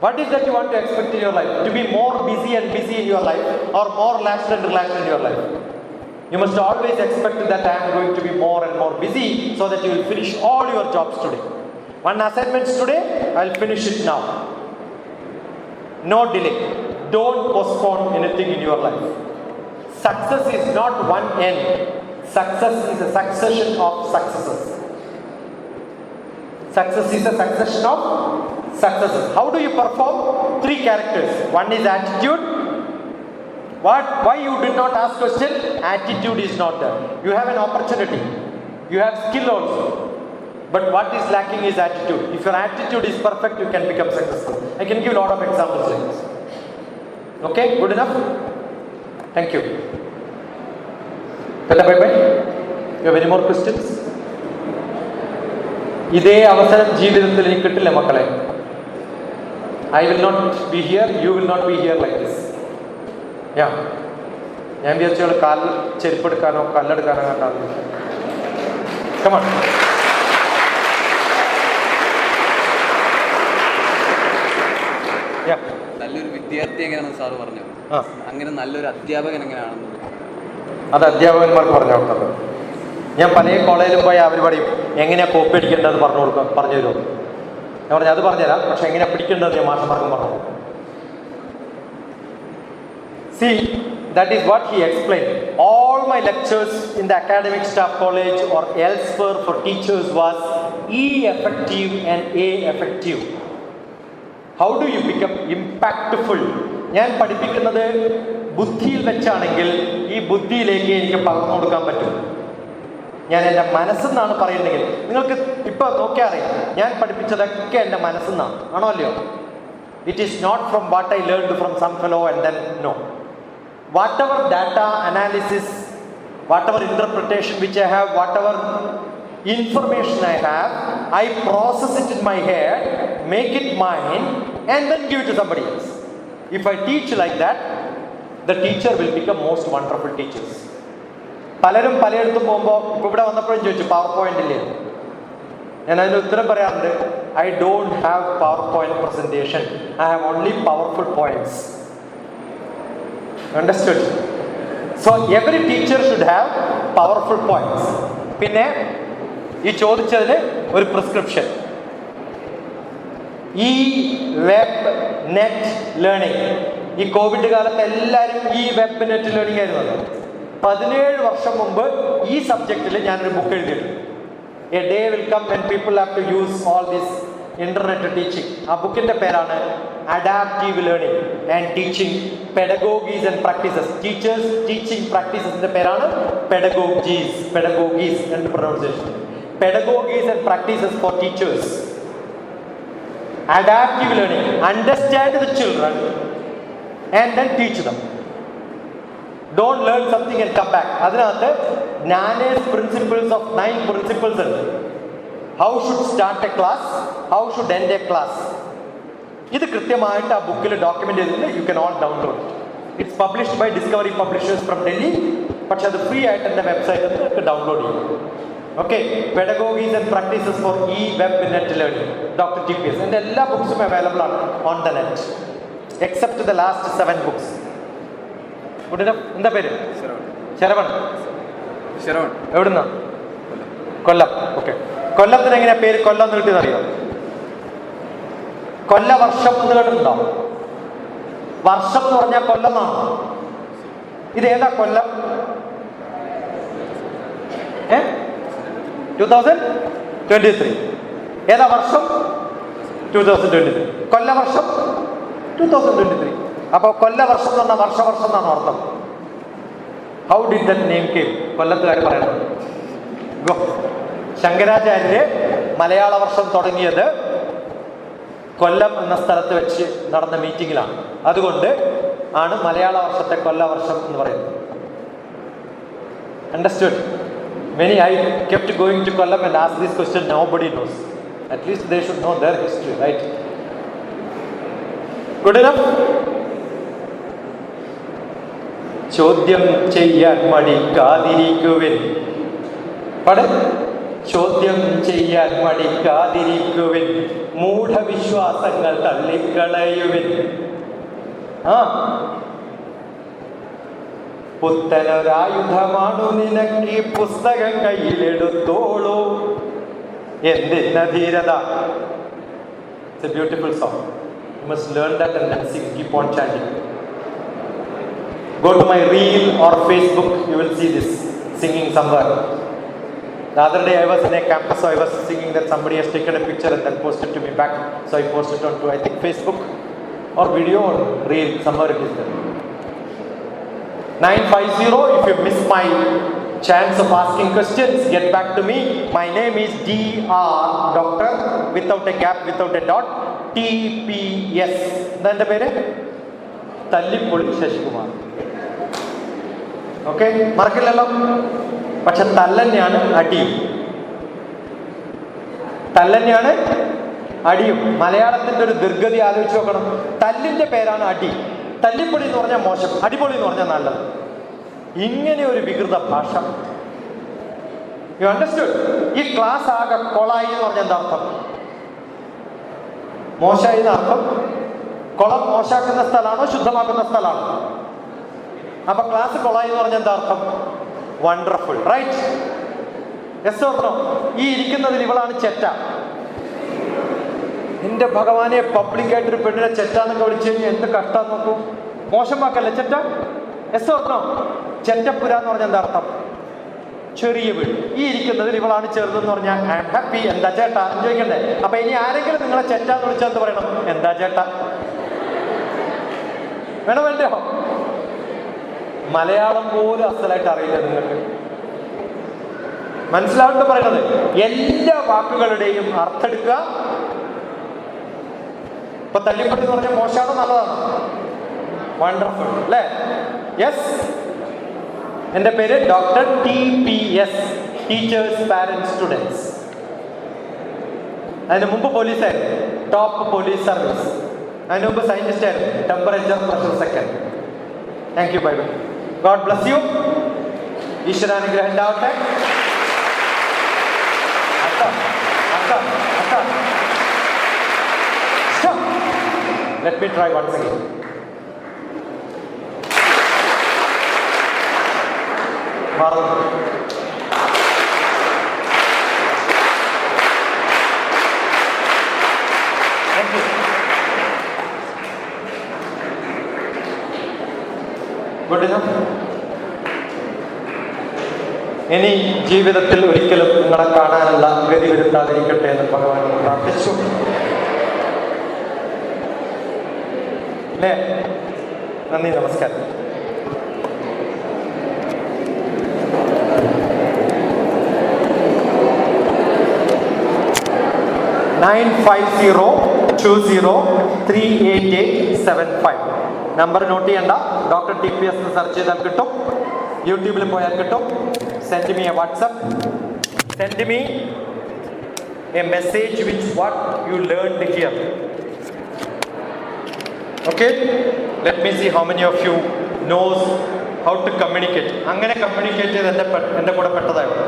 What is that you want to expect in your life? To be more busy and busy in your life, or more relaxed and relaxed in your life? You must always expect that I am going to be more and more busy so that you will finish all your jobs today. One assignment today, I will finish it now. No delay. Don't postpone anything in your life. Success is not one end. Success is a succession of successes. Success is a succession of successes. How do you perform? 3 characters. One is attitude. What? Why you did not ask question? Attitude is not there. You have an opportunity. You have skill also. But what is lacking is attitude. If your attitude is perfect, you can become successful. I can give a lot of examples like this. Okay? Good enough? Thank you. Tata, bye bye. You have any more questions? ഇതേ അവസരം ജീവിതത്തിൽ എനിക്ക് കിട്ടില്ല മക്കളെ. I will not be here, you will not be here like this. Yeah. ഞാൻ വിചാരിച്ചോളൂ കാലിൽ ചെരുപ്പെടുക്കാനോ കല്ലെടുക്കാനോ കണ്ടാണ്. Come on. Yeah. നല്ലൊരു വിദ്യാർത്ഥി എങ്ങനെയാണെന്ന് സാറ് പറഞ്ഞു. അങ്ങനെ നല്ലൊരു അധ്യാപകൻ എങ്ങനെയാണെന്ന് അത് അധ്യാപകന്മാർക്ക് പറഞ്ഞു കൊടുത്തത്. ഞാൻ പല കോളേജിലും പോയി അവർ പറയും എങ്ങനെയാണ് കോപ്പി അടിക്കേണ്ടത് പറഞ്ഞു തരുമോ. ഞാൻ പറഞ്ഞു അത് പറഞ്ഞുതരാം, പക്ഷെ എങ്ങനെയാണ് പിടിക്കേണ്ടത് ഞാൻ മാഷന്മാർക്കും പറഞ്ഞു. See, that is what he explained. All my lectures in the academic staff college or elsewhere for teachers was E effective and A effective. How do you become impactful? ഞാൻ പഠിപ്പിക്കുന്നത് ബുദ്ധിയിൽ വെച്ചാണെങ്കിൽ ഈ ബുദ്ധിയിലേക്ക് എനിക്ക് പകർന്നു കൊടുക്കാൻ പറ്റും. ഞാൻ എൻ്റെ മനസ്സെന്നാണ് പറയുന്നെങ്കിൽ നിങ്ങൾക്ക് ഇപ്പോൾ നോക്കിയാൽ അറിയാം ഞാൻ പഠിപ്പിച്ചതൊക്കെ എൻ്റെ മനസ്സെന്നാണ്. ആണോ അല്ലയോ? It is not from what I learned from some fellow and then no. Whatever data analysis, whatever interpretation which I have, whatever information I have, I process it in my head, make it mine, and then give it to somebody else. If I teach like that, the teacher will become most wonderful teachers. പലരും പലയിടത്തും പോകുമ്പോൾ ഇപ്പോൾ ഇവിടെ വന്നപ്പോഴും ചോദിച്ചു power point ഇല്ലേ. ഞാൻ അതിന് ഉത്തരം പറയാറുണ്ട്, I don't have power point presentation, I have only powerful points. Understood? So every teacher should have powerful points. പിന്നെ ഈ ചോദിച്ചതിന് ഒരു പ്രിസ്ക്രിപ്ഷൻ. ഈ വെബ് നെറ്റ് ലേണിംഗ്, ഈ കോവിഡ് കാലത്ത് എല്ലാവരും ഈ വെബ് നെറ്റ് ലേണിംഗ് ആയിരുന്നു. 17 വർഷം മുമ്പ് ഈ സബ്ജക്റ്റിൽ ഞാനൊരു ബുക്ക് എഴുതിയിട്ടുണ്ട്. A day will come when people have to use all this internet teaching. ആ ബുക്കിന്റെ പേരാണ് adaptive learning and teaching pedagogies and practices. Teachers teaching പ്രാക്ടീസസിന്റെ പേരാണ് പെഡഗോഗീസ് രണ്ട് pronunciation. Pedagogies and practices for teachers. Adaptive learning, understand the children and then teach them. Don't learn something and come back. അതിനകത്ത് Nana's principles of 9 principles ഉണ്ട്. How should start a class, how should end a class. ഇത് കൃത്യമായിട്ട് ആ ബുക്കിൽ document ചെയ്തിട്ടുണ്ട്. You can all download. It's published by discovery publishers from Delhi. പക്ഷെ അത് free ആയിട്ട് എൻ്റെ വെബ്സൈറ്റിൽ നിങ്ങൾക്ക് ഡൗൺലോഡ് ചെയ്യും. Okay, pedagogies and practices for web learning, DrTPS. എൻ്റെ എല്ലാ ബുക്സും അവൈലബിൾ ആണ് on the net except the last 7 books. എന്താ പേര്? ശരവൺ. എവിടുന്ന? കൊല്ലം. ഓക്കെ, കൊല്ലത്തിന് എങ്ങനെയാ പേര് കൊല്ലം എന്ന് കിട്ടിയെന്നറിയോ? കൊല്ലവർഷം എന്ന് കേട്ടിട്ടുണ്ടോ? വർഷം എന്ന് പറഞ്ഞാൽ കൊല്ലം എന്നാണ്. ഇത് ഏതാ കൊല്ലം? 2023. ഏതാ വർഷം? 2023. കൊല്ലവർഷം 2023. അപ്പോൾ കൊല്ലവർഷം എന്ന് പറഞ്ഞാൽ വർഷവർഷം എന്നാണ് അർത്ഥം. How did that name came? കൊല്ലത്തുകാർ പറയണം. ശങ്കരാചാര്യര് മലയാള വർഷം തുടങ്ങിയത് കൊല്ലം എന്ന സ്ഥലത്ത് വെച്ച് നടന്ന മീറ്റിങ്ങിലാണ്. അതുകൊണ്ട് ആണ് മലയാള വർഷത്തെ കൊല്ലവർഷം എന്ന് പറയുന്നത്. Understood? Many I kept going to Kollam and asked this question. Nobody knows. At least they should know their history, right? Good enough? ചോദ്യം ചെയ്യാൻ മടിക്കാതിരിക്കുവിൻ. ചോദ്യം ചെയ്യാൻ മടിക്കാതിരിക്കുവിൻ, മൂഢവിശ്വാസങ്ങൾ തള്ളിക്കളയുവിൻ. പുത്തനൊരായുധമാണു നിനക്ക് ഈ പുസ്തകം കയ്യിലെടുത്തോളൂ. എന്തിന ധീരത. It's a beautiful song. You must learn that and then sing, keep on chanting. Go to my reel or Facebook, you will see this singing somewhere. The other day I was in a campus, so I was singing that somebody has taken a picture and then posted to me back. So I posted on to, I think, Facebook or video or reel, somewhere it is there. 950, if you miss my chance of asking questions, get back to me. My name is Doctor, without a gap, without a dot, TPS. Then പേര് തല്ലിപ്പൊളി Sasikumar. Okay, മറക്കില്ലല്ലോ. പക്ഷെ തല്ലന്നെയാണ് അടിയും. തല്ലന്നെയാണ് അടിയും. മലയാളത്തിന്റെ ഒരു ദുർഗതി ആലോചിച്ച് നോക്കണം. തല്ലിന്റെ പേരാണ് അടി. തല്ലിപ്പൊളി എന്ന് പറഞ്ഞാൽ മോശം, അടിപൊളി എന്ന് പറഞ്ഞാൽ നല്ലത്. ഇങ്ങനെ ഒരു വികൃത ഭാഷ. You understood? ഈ ക്ലാസ് ആകെ കൊളായി എന്ന് പറഞ്ഞാൽ എന്താ അർത്ഥം? മോശമായി എന്ന അർത്ഥം. കുളം മോശാക്കുന്ന സ്ഥലമാണോ ശുദ്ധമാക്കുന്ന സ്ഥലമാണോ? അപ്പൊ ക്ലാസ് കൊളായി എന്ന് പറഞ്ഞാൽ എന്താ അർത്ഥം? Wonderful, right? Yes or no? ഈ ഇരിക്കുന്നതിൽ ഇവളാണ് ചെറ്റ. എന്റെ ഭഗവാനെ, പബ്ലിക്കായിട്ടൊരു പെണ്ണിനെ ചെറ്റാന്നൊക്കെ വിളിച്ചു കഴിഞ്ഞാൽ എന്ത് കഷ്ടം നോക്കൂ. മോശം വാക്കല്ലേ ചെറ്റ? Yes or no? ചെറ്റപ്പുര എന്ന് പറഞ്ഞാൽ എന്താ അർത്ഥം? ചെറിയ വീട്. ഈ ഇരിക്കുന്നതിൽ ഇവളാണ് ചെറുതെന്ന് പറഞ്ഞാൽ ഐ ആം ഹാപ്പി. എന്താ ചേട്ടാ ചോദിക്കണ്ടേ? അപ്പൊ ഇനി ആരെങ്കിലും നിങ്ങളെ ചെറ്റാന്ന് വിളിച്ചാൽ എന്ത് പറയണം? എന്താ ചേട്ടാ. വേണോ വേണ്ടോ? മലയാളം പോലും അസലായിട്ട് അറിയില്ല നിങ്ങൾക്ക്. മനസ്സിലാവുന്നത് പറയുന്നത്? എല്ലാ വാക്കുകളുടെയും അർത്ഥം എടുക്കുക. ഇപ്പൊ തല്ലിപ്പൊട്ടി എന്ന് പറഞ്ഞാൽ മോശമാണോ നല്ലതാണോ? വണ്ടർഫുൾ അല്ലേ? യെസ്. എൻ്റെ പേര് DrTPS, ടീച്ചേഴ്സ് പാരൻസ് സ്റ്റുഡൻസ്. അതിന് മുമ്പ് പോലീസായിരുന്നു, ടോപ്പ് പോലീസ് സർവീസ്. അതിന് മുമ്പ് സയന്റിസ്റ്റ് ആയിരുന്നു, temperature pressure second. Thank you. Bye bye. God bless you. ഈശ്വരാനുഗ്രഹം ഉണ്ടാവട്ടെ. Let me try once again. Thank you. Good enough. ഇനി ജീവിതത്തിൽ ഒരിക്കലും നിങ്ങളെ കാണാനുള്ള ഗതി വരുത്താതിരിക്കട്ടെ എന്ന് ഭഗവാനോട് പ്രാർത്ഥിച്ചു. അല്ലേ? നന്ദി, നമസ്കാരം. $950203875 നമ്പർ നോട്ട് ചെയ്യണ്ട. DrTPS സെർച്ച് ചെയ്താൽ കിട്ടും, യൂട്യൂബിൽ പോയാൽ കിട്ടും. Send me a WhatsApp, send me a message which what you learned here. Okay, let me see how many of you knows how to communicate. അങ്ങനെ കമ്മ്യൂണിക്കേറ്റ് ചെയ്ത് എൻ്റെ കൂടെ പെട്ടതായിരുന്നു.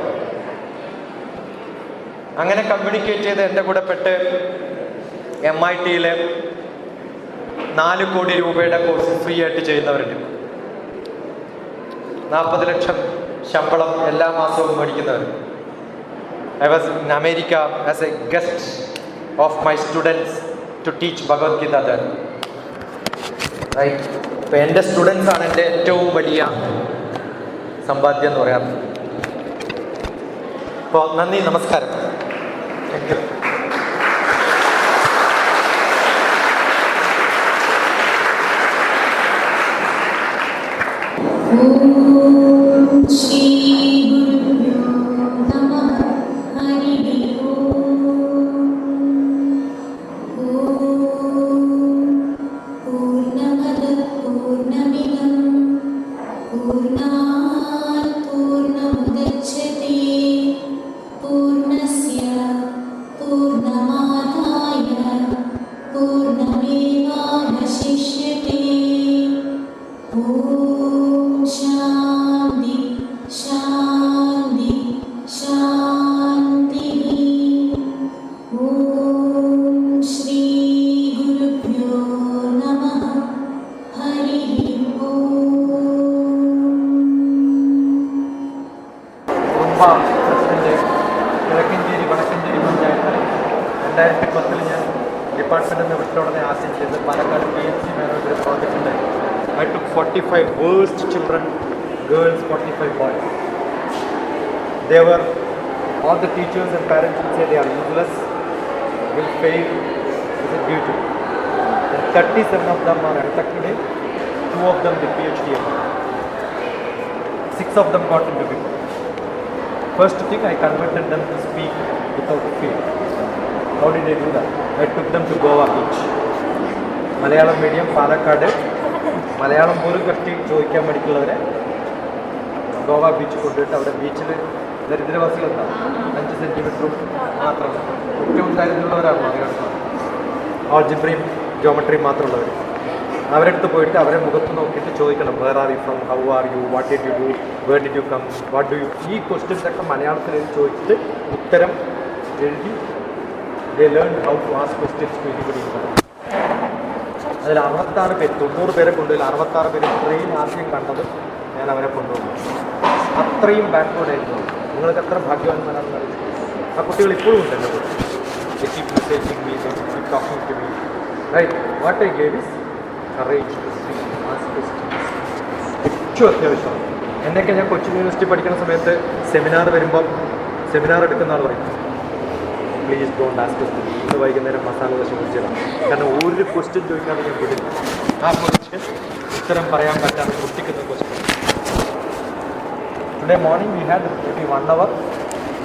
അങ്ങനെ കമ്മ്യൂണിക്കേറ്റ് ചെയ്ത് എൻ്റെ കൂടെ പെട്ട് MIT-യിൽ 4 കോടി രൂപയുടെ കോഴ്സ് ഫ്രീ ആയിട്ട് ചെയ്യുന്നവരുണ്ട്. 40 ലക്ഷം ശമ്പളം എല്ലാ മാസവും മേടിക്കുന്നവർ. I was in America as a guest of my students to teach Bhagavad Gita there. Right? അപ്പോൾ എൻ്റെ സ്റ്റുഡൻസാണ് എൻ്റെ ഏറ്റവും വലിയ സമ്പാദ്യം എന്ന് പറയാറ്. അപ്പോൾ നന്ദി, നമസ്കാരം. Thank you. ഓം ശ്രീ ഗുരുഭ്യോ നമഃ. ഹരി ഓം. പൂർണ്ണമദഃ പൂർണ്ണമിദം പൂർണ്ണാത് പൂർണ്ണമുദച്യത്തെ പൂർണ്ണസ്യ പൂർണ്ണമാദായ പൂർണ്ണമേവാവശിഷ്യത്തെ. ഓം ശാന്തി ശാന്തി ശാന്തി. ഓം ശ്രീ ഗുരുഭ്യോ നമഃ. ഹരി ഓം. കുറുമ്പ പ്രസിഡന്റ് കിഴക്കഞ്ചേരി വടക്കഞ്ചേരി പഞ്ചായത്ത് 2010 ഞാൻ ഡിപ്പാർട്ട്മെൻറ്റിൽ നിന്ന് വിട്ട ഉടനെ ആദ്യം ചെയ്ത് പാലക്കാട് PhD മാനേജർ പ്രോജക്റ്റ് ഉണ്ടായി. I took 45 worst children, girls, 45 boys. They were, all the teachers and parents would say they are useless, will fail, this is due to. And 37 of them are inducted, 2 of them did PhD. 6 of them got into people. First thing, I converted them to speak without fear. How did I do that? I took them to Goa beach. Malayalam medium, Palakkad. Malayalam പോലും കഷ്ടി ചോദിക്കാൻ വേണ്ടിയിട്ടുള്ളവരെ Goa beach കൊണ്ടുപോയിട്ട് അവിടെ ബീച്ചിൽ ദരിദ്രവാസികളുണ്ടാവും. 5 സെൻറ്റിമീറ്ററും മാത്രം ഏറ്റവും ദരിദ്രമുള്ളവരാണ് മലയാളം. ആൾജിബ്രയും ജോമെട്രിയും മാത്രമുള്ളവർ. അവരടുത്ത് പോയിട്ട് അവരെ മുഖത്ത് നോക്കിയിട്ട് ചോദിക്കണം, where are you from, how are you, what did you do, where did you come, what do you. ഈ ക്വസ്റ്റ്യൻസൊക്കെ മലയാളത്തിൽ ചോദിച്ചിട്ട് ഉത്തരം എഴുതി they learn how to ask questions to anybody. അതിൽ 66 പേര്, 90 പേരെ കൊണ്ടുപോയി 66 പേര് ട്രെയിൻ ആദ്യം കണ്ടത് ഞാൻ അവരെ കൊണ്ടുപോകും. അത്രയും ബാക്ക്വേർഡ് ആയിരുന്നു. നിങ്ങൾക്ക് എത്ര ഭാഗ്യവാന്മാരാണെന്ന് അറിയിച്ചു. ആ കുട്ടികൾ ഇപ്പോഴും ഉണ്ട് എൻ്റെ കൂടെ. Talking to me. Right, what I gave is courage to speak, ask questions. ഏറ്റവും അത്യാവശ്യമാണ്. എന്നെയൊക്കെ ഞാൻ കൊച്ചിൻ യൂണിവേഴ്സിറ്റി പഠിക്കുന്ന സമയത്ത് സെമിനാർ വരുമ്പം സെമിനാർ എടുക്കുന്ന ആൾ പറയും, പ്ലീസ് ഡോണ്ട് ആസ്ക് ക്വസ്റ്റ്യൻ. ഇന്ന് വൈകുന്നേരം മസാല ദോശ കുടിച്ചിടാം. കാരണം ഒരു ക്വസ്റ്റ്യൻ ചോദിക്കാതെ ഞാൻ വിടില്ല. ആ ക്വസ്റ്റ്യൻ ഉത്തരം പറയാൻ പറ്റാതെ കുട്ടിക്കുന്ന question. Today morning we had maybe 1 hour,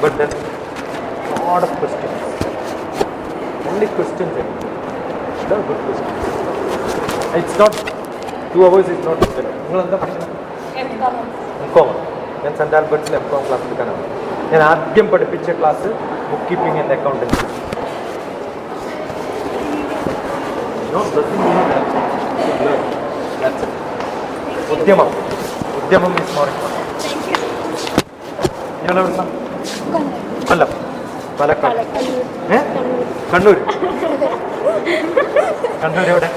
but then lot of questions. Only questions. They're good questions. It's not 2 hours is not good. നിങ്ങൾ എന്താ പഠിക്കുന്നത്? MCOM. ഞാൻ സെൻറ് ആൽബർട്ട്സിൽ MCOM ക്ലാസ് എടുക്കാനാണ്. ഞാൻ ആദ്യം പഠിപ്പിച്ച class book keeping and accountancy. ഉദ്യമം is more important. നിങ്ങളെവിടുന്ന? കൊല്ലം, പാലക്കാട്, കണ്ണൂർ. കണ്ണൂർ എവിടെ?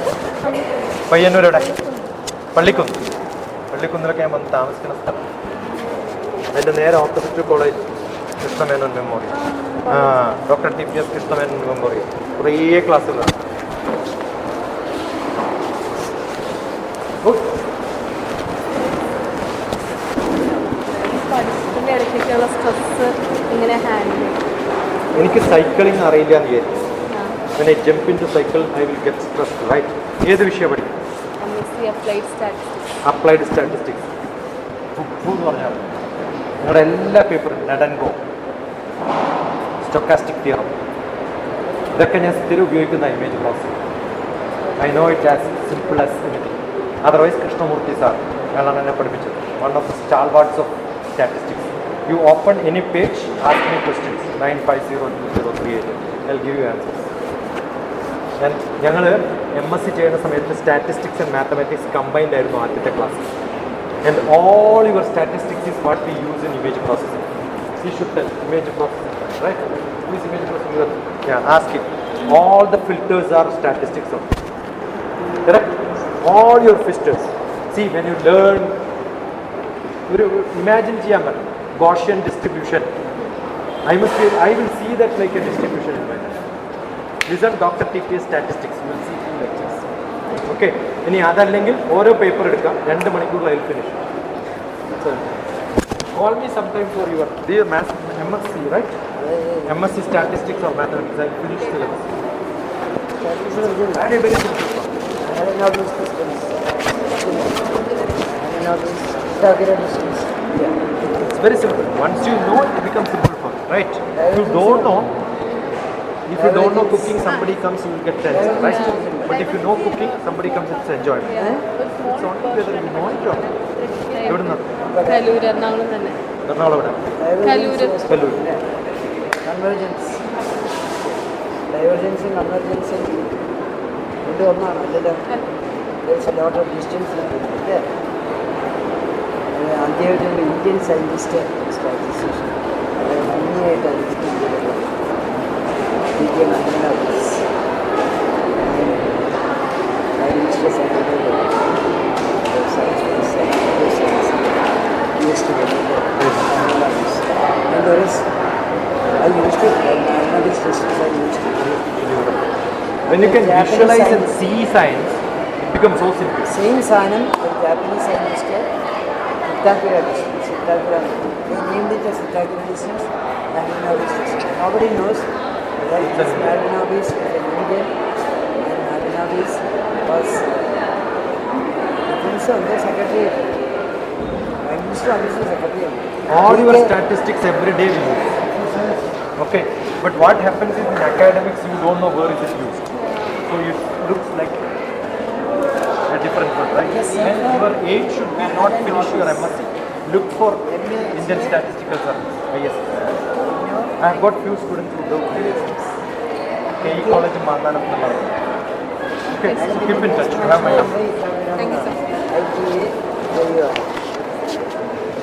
പയ്യന്നൂർ എവിടെ? പള്ളിക്കുന്നിലൊക്കെ ഞാൻ വന്ന് താമസിക്കുന്ന സ്ഥലം. അതിൻ്റെ നേരെ opposite college Krishna Menon memorial. DrTPS Krishna Menon memorial. കുറേ ക്ലാസ്സുകളാണ്. എനിക്ക് സൈക്ലിംഗ് അറിയില്ല എന്ന് വിചാരിച്ചു. When I jump into cycle, I will get stressed, right? ഏത് വിഷയം പഠിക്കും? applied statistics. അപ്ലൈഡ് സ്റ്റാറ്റിസ്റ്റിക്സ് എന്ന് പറഞ്ഞാൽ നിങ്ങളുടെ എല്ലാ പേപ്പറും നെഡൻഗോ, സ്റ്റൊക്കാസ്റ്റിക് തിയറം, ഇതൊക്കെ ഞാൻ സ്ഥിരം ഉപയോഗിക്കുന്ന image processing. I know it as simple as anything. Otherwise Krishnamurthy sir, അയാളാണ് എന്നെ പഠിപ്പിച്ചത്. One of the stalwarts of statistics. You open any page, ask me questions 950203 I'll give you answers. ഞങ്ങൾ MSc ചെയ്യുന്ന സമയത്ത് സ്റ്റാറ്റിസ്റ്റിക്സ് ആൻഡ് മാത്തമാറ്റിക്സ് കമ്പൈൻഡ് ആയിരുന്നു ആദ്യത്തെ class. And all your statistics is what we use in image processing. You should tell image processing, right? Who is image processing? Yeah, ask it. All the filters are statistics of it. Correct? All your filters. See, when you learn, imagine Gaussian distribution. I will see that like a distribution in my life. Listen, DrTPS statistics. You will see 2 lectures. Okay? Any other language? Or a paper, 2 manikkur I will finish. So, call me sometime for your math, MSc, right? MSc statistics or mathematics. I finished syllabus. Very, very simple. It's very simple. Once you know, it becomes simple for you, right? If you don't know cooking, somebody comes, you will get tense, right? But if you know cooking, somebody comes, it's enjoyment. It's only whether you know it or not. Kaloor Ernakulam തന്നെ. Ernakulam Kallur. Convergence, ഡൈവർജൻസും കൺവേർജൻസും ഇത് ഒന്നാണ് അല്ലല്ലോ. Lot of distance ആദ്യമായിട്ട് ഒരു Indian scientist statistician ഭംഗിയായിട്ട് അന്വേഷിക്കുന്നത് When you can visualize and see science, it becomes so simple. Same Sanam, the Japanese scientist, Pythagoras distance. They named it as Pythagoras distance, Nandini distance. Nobody knows that this Nandini was an Indian, and Nandini was the secretary. Prime Minister and secretary. All your statistics every day we use. Okay, but what happens is in academics you don't know where is it used. So it looks like a different one, right? Yes, and your aim should be not finish your MSc. Look for Indian Statistical Service. Yes. I have got few students who do IAS. KE College in Matha. Okay, so keep in touch. You have my number. Thank you, sir.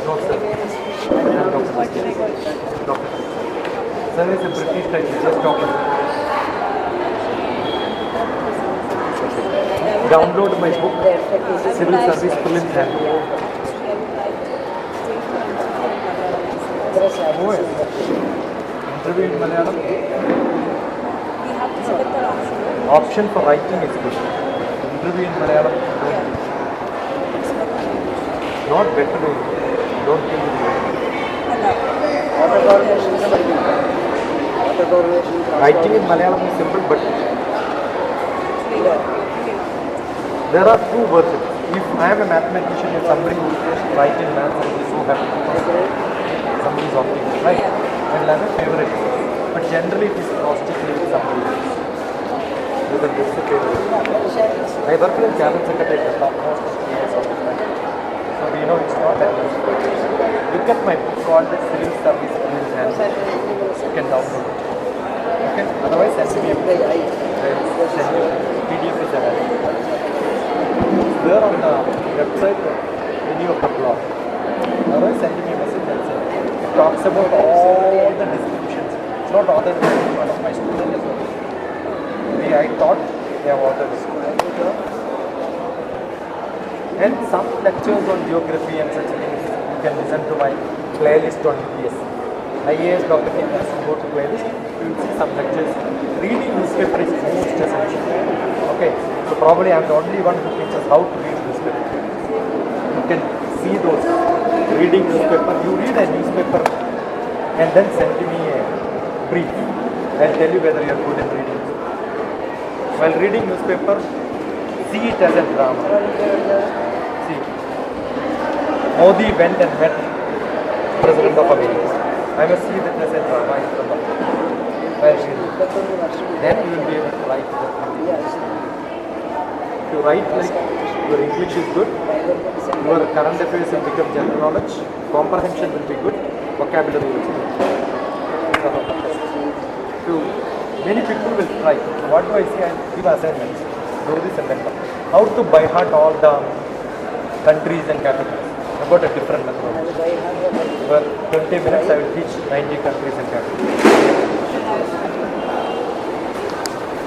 No, sir. Doctor. Sir is a British title, just doctor. Download my book, Civil Service Prelims Handbook. Interview in Malayalam. Option for writing is good. Interview in Malayalam. Not better way. Don't kill me. Writing in Malayalam is simple, but there are 2 versions. If I am a mathematician, if somebody who write in maths, I will be so happy. Somebody is opting, right? I will have a favorite. But generally it is cross-checking with somebody else. This is a favorite. I work in cabinet secretary for almost 3 years of my life. So we know it's not that much. Look at my book called the Civil Service Prelims Handbook. You can download it. Okay? Otherwise, send me a PDF is available. There on the website, any of the blog. Otherwise, send me a message and say. It talks about all the distributions. It's not other than one of my students as well. I taught, they have authored this. And some lectures on geography and such things, you can listen to my playlist on UPS. IAS, DrTPS, go to playlist, you will see some lectures. Reading newspaper is most essential. Okay, so probably I am the only one who teaches how to read newspaper. You can see those reading newspaper. You read a newspaper and then send me a brief. I will tell you whether you are good in reading. While reading newspaper, see it as a drama. See, Modi went and met President of America. I must see that as a drama in front of me. Then you will be able to write that. If you write like your English is good, your current affairs will become general knowledge, comprehension will be good, vocabulary will be good. So, many people will try. What do I say? I give assignments. Do this and that. How to by heart all the countries and capitals. I've got a different method. For 20 minutes I will teach 90 countries and capitals.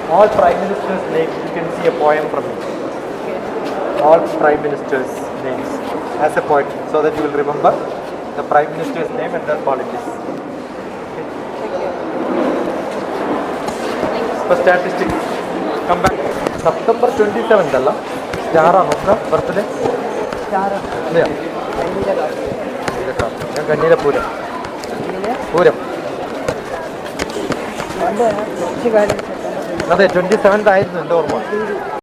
All prime ministers' names, you can see a poem from it. All prime ministers' names as a poet, so that you will remember the prime minister's name and their politics. For statistics, come back. September 27th, Allah. Star on birthday? Star. Yeah. Ganila Pura. Pura. Another 27th, I don't know.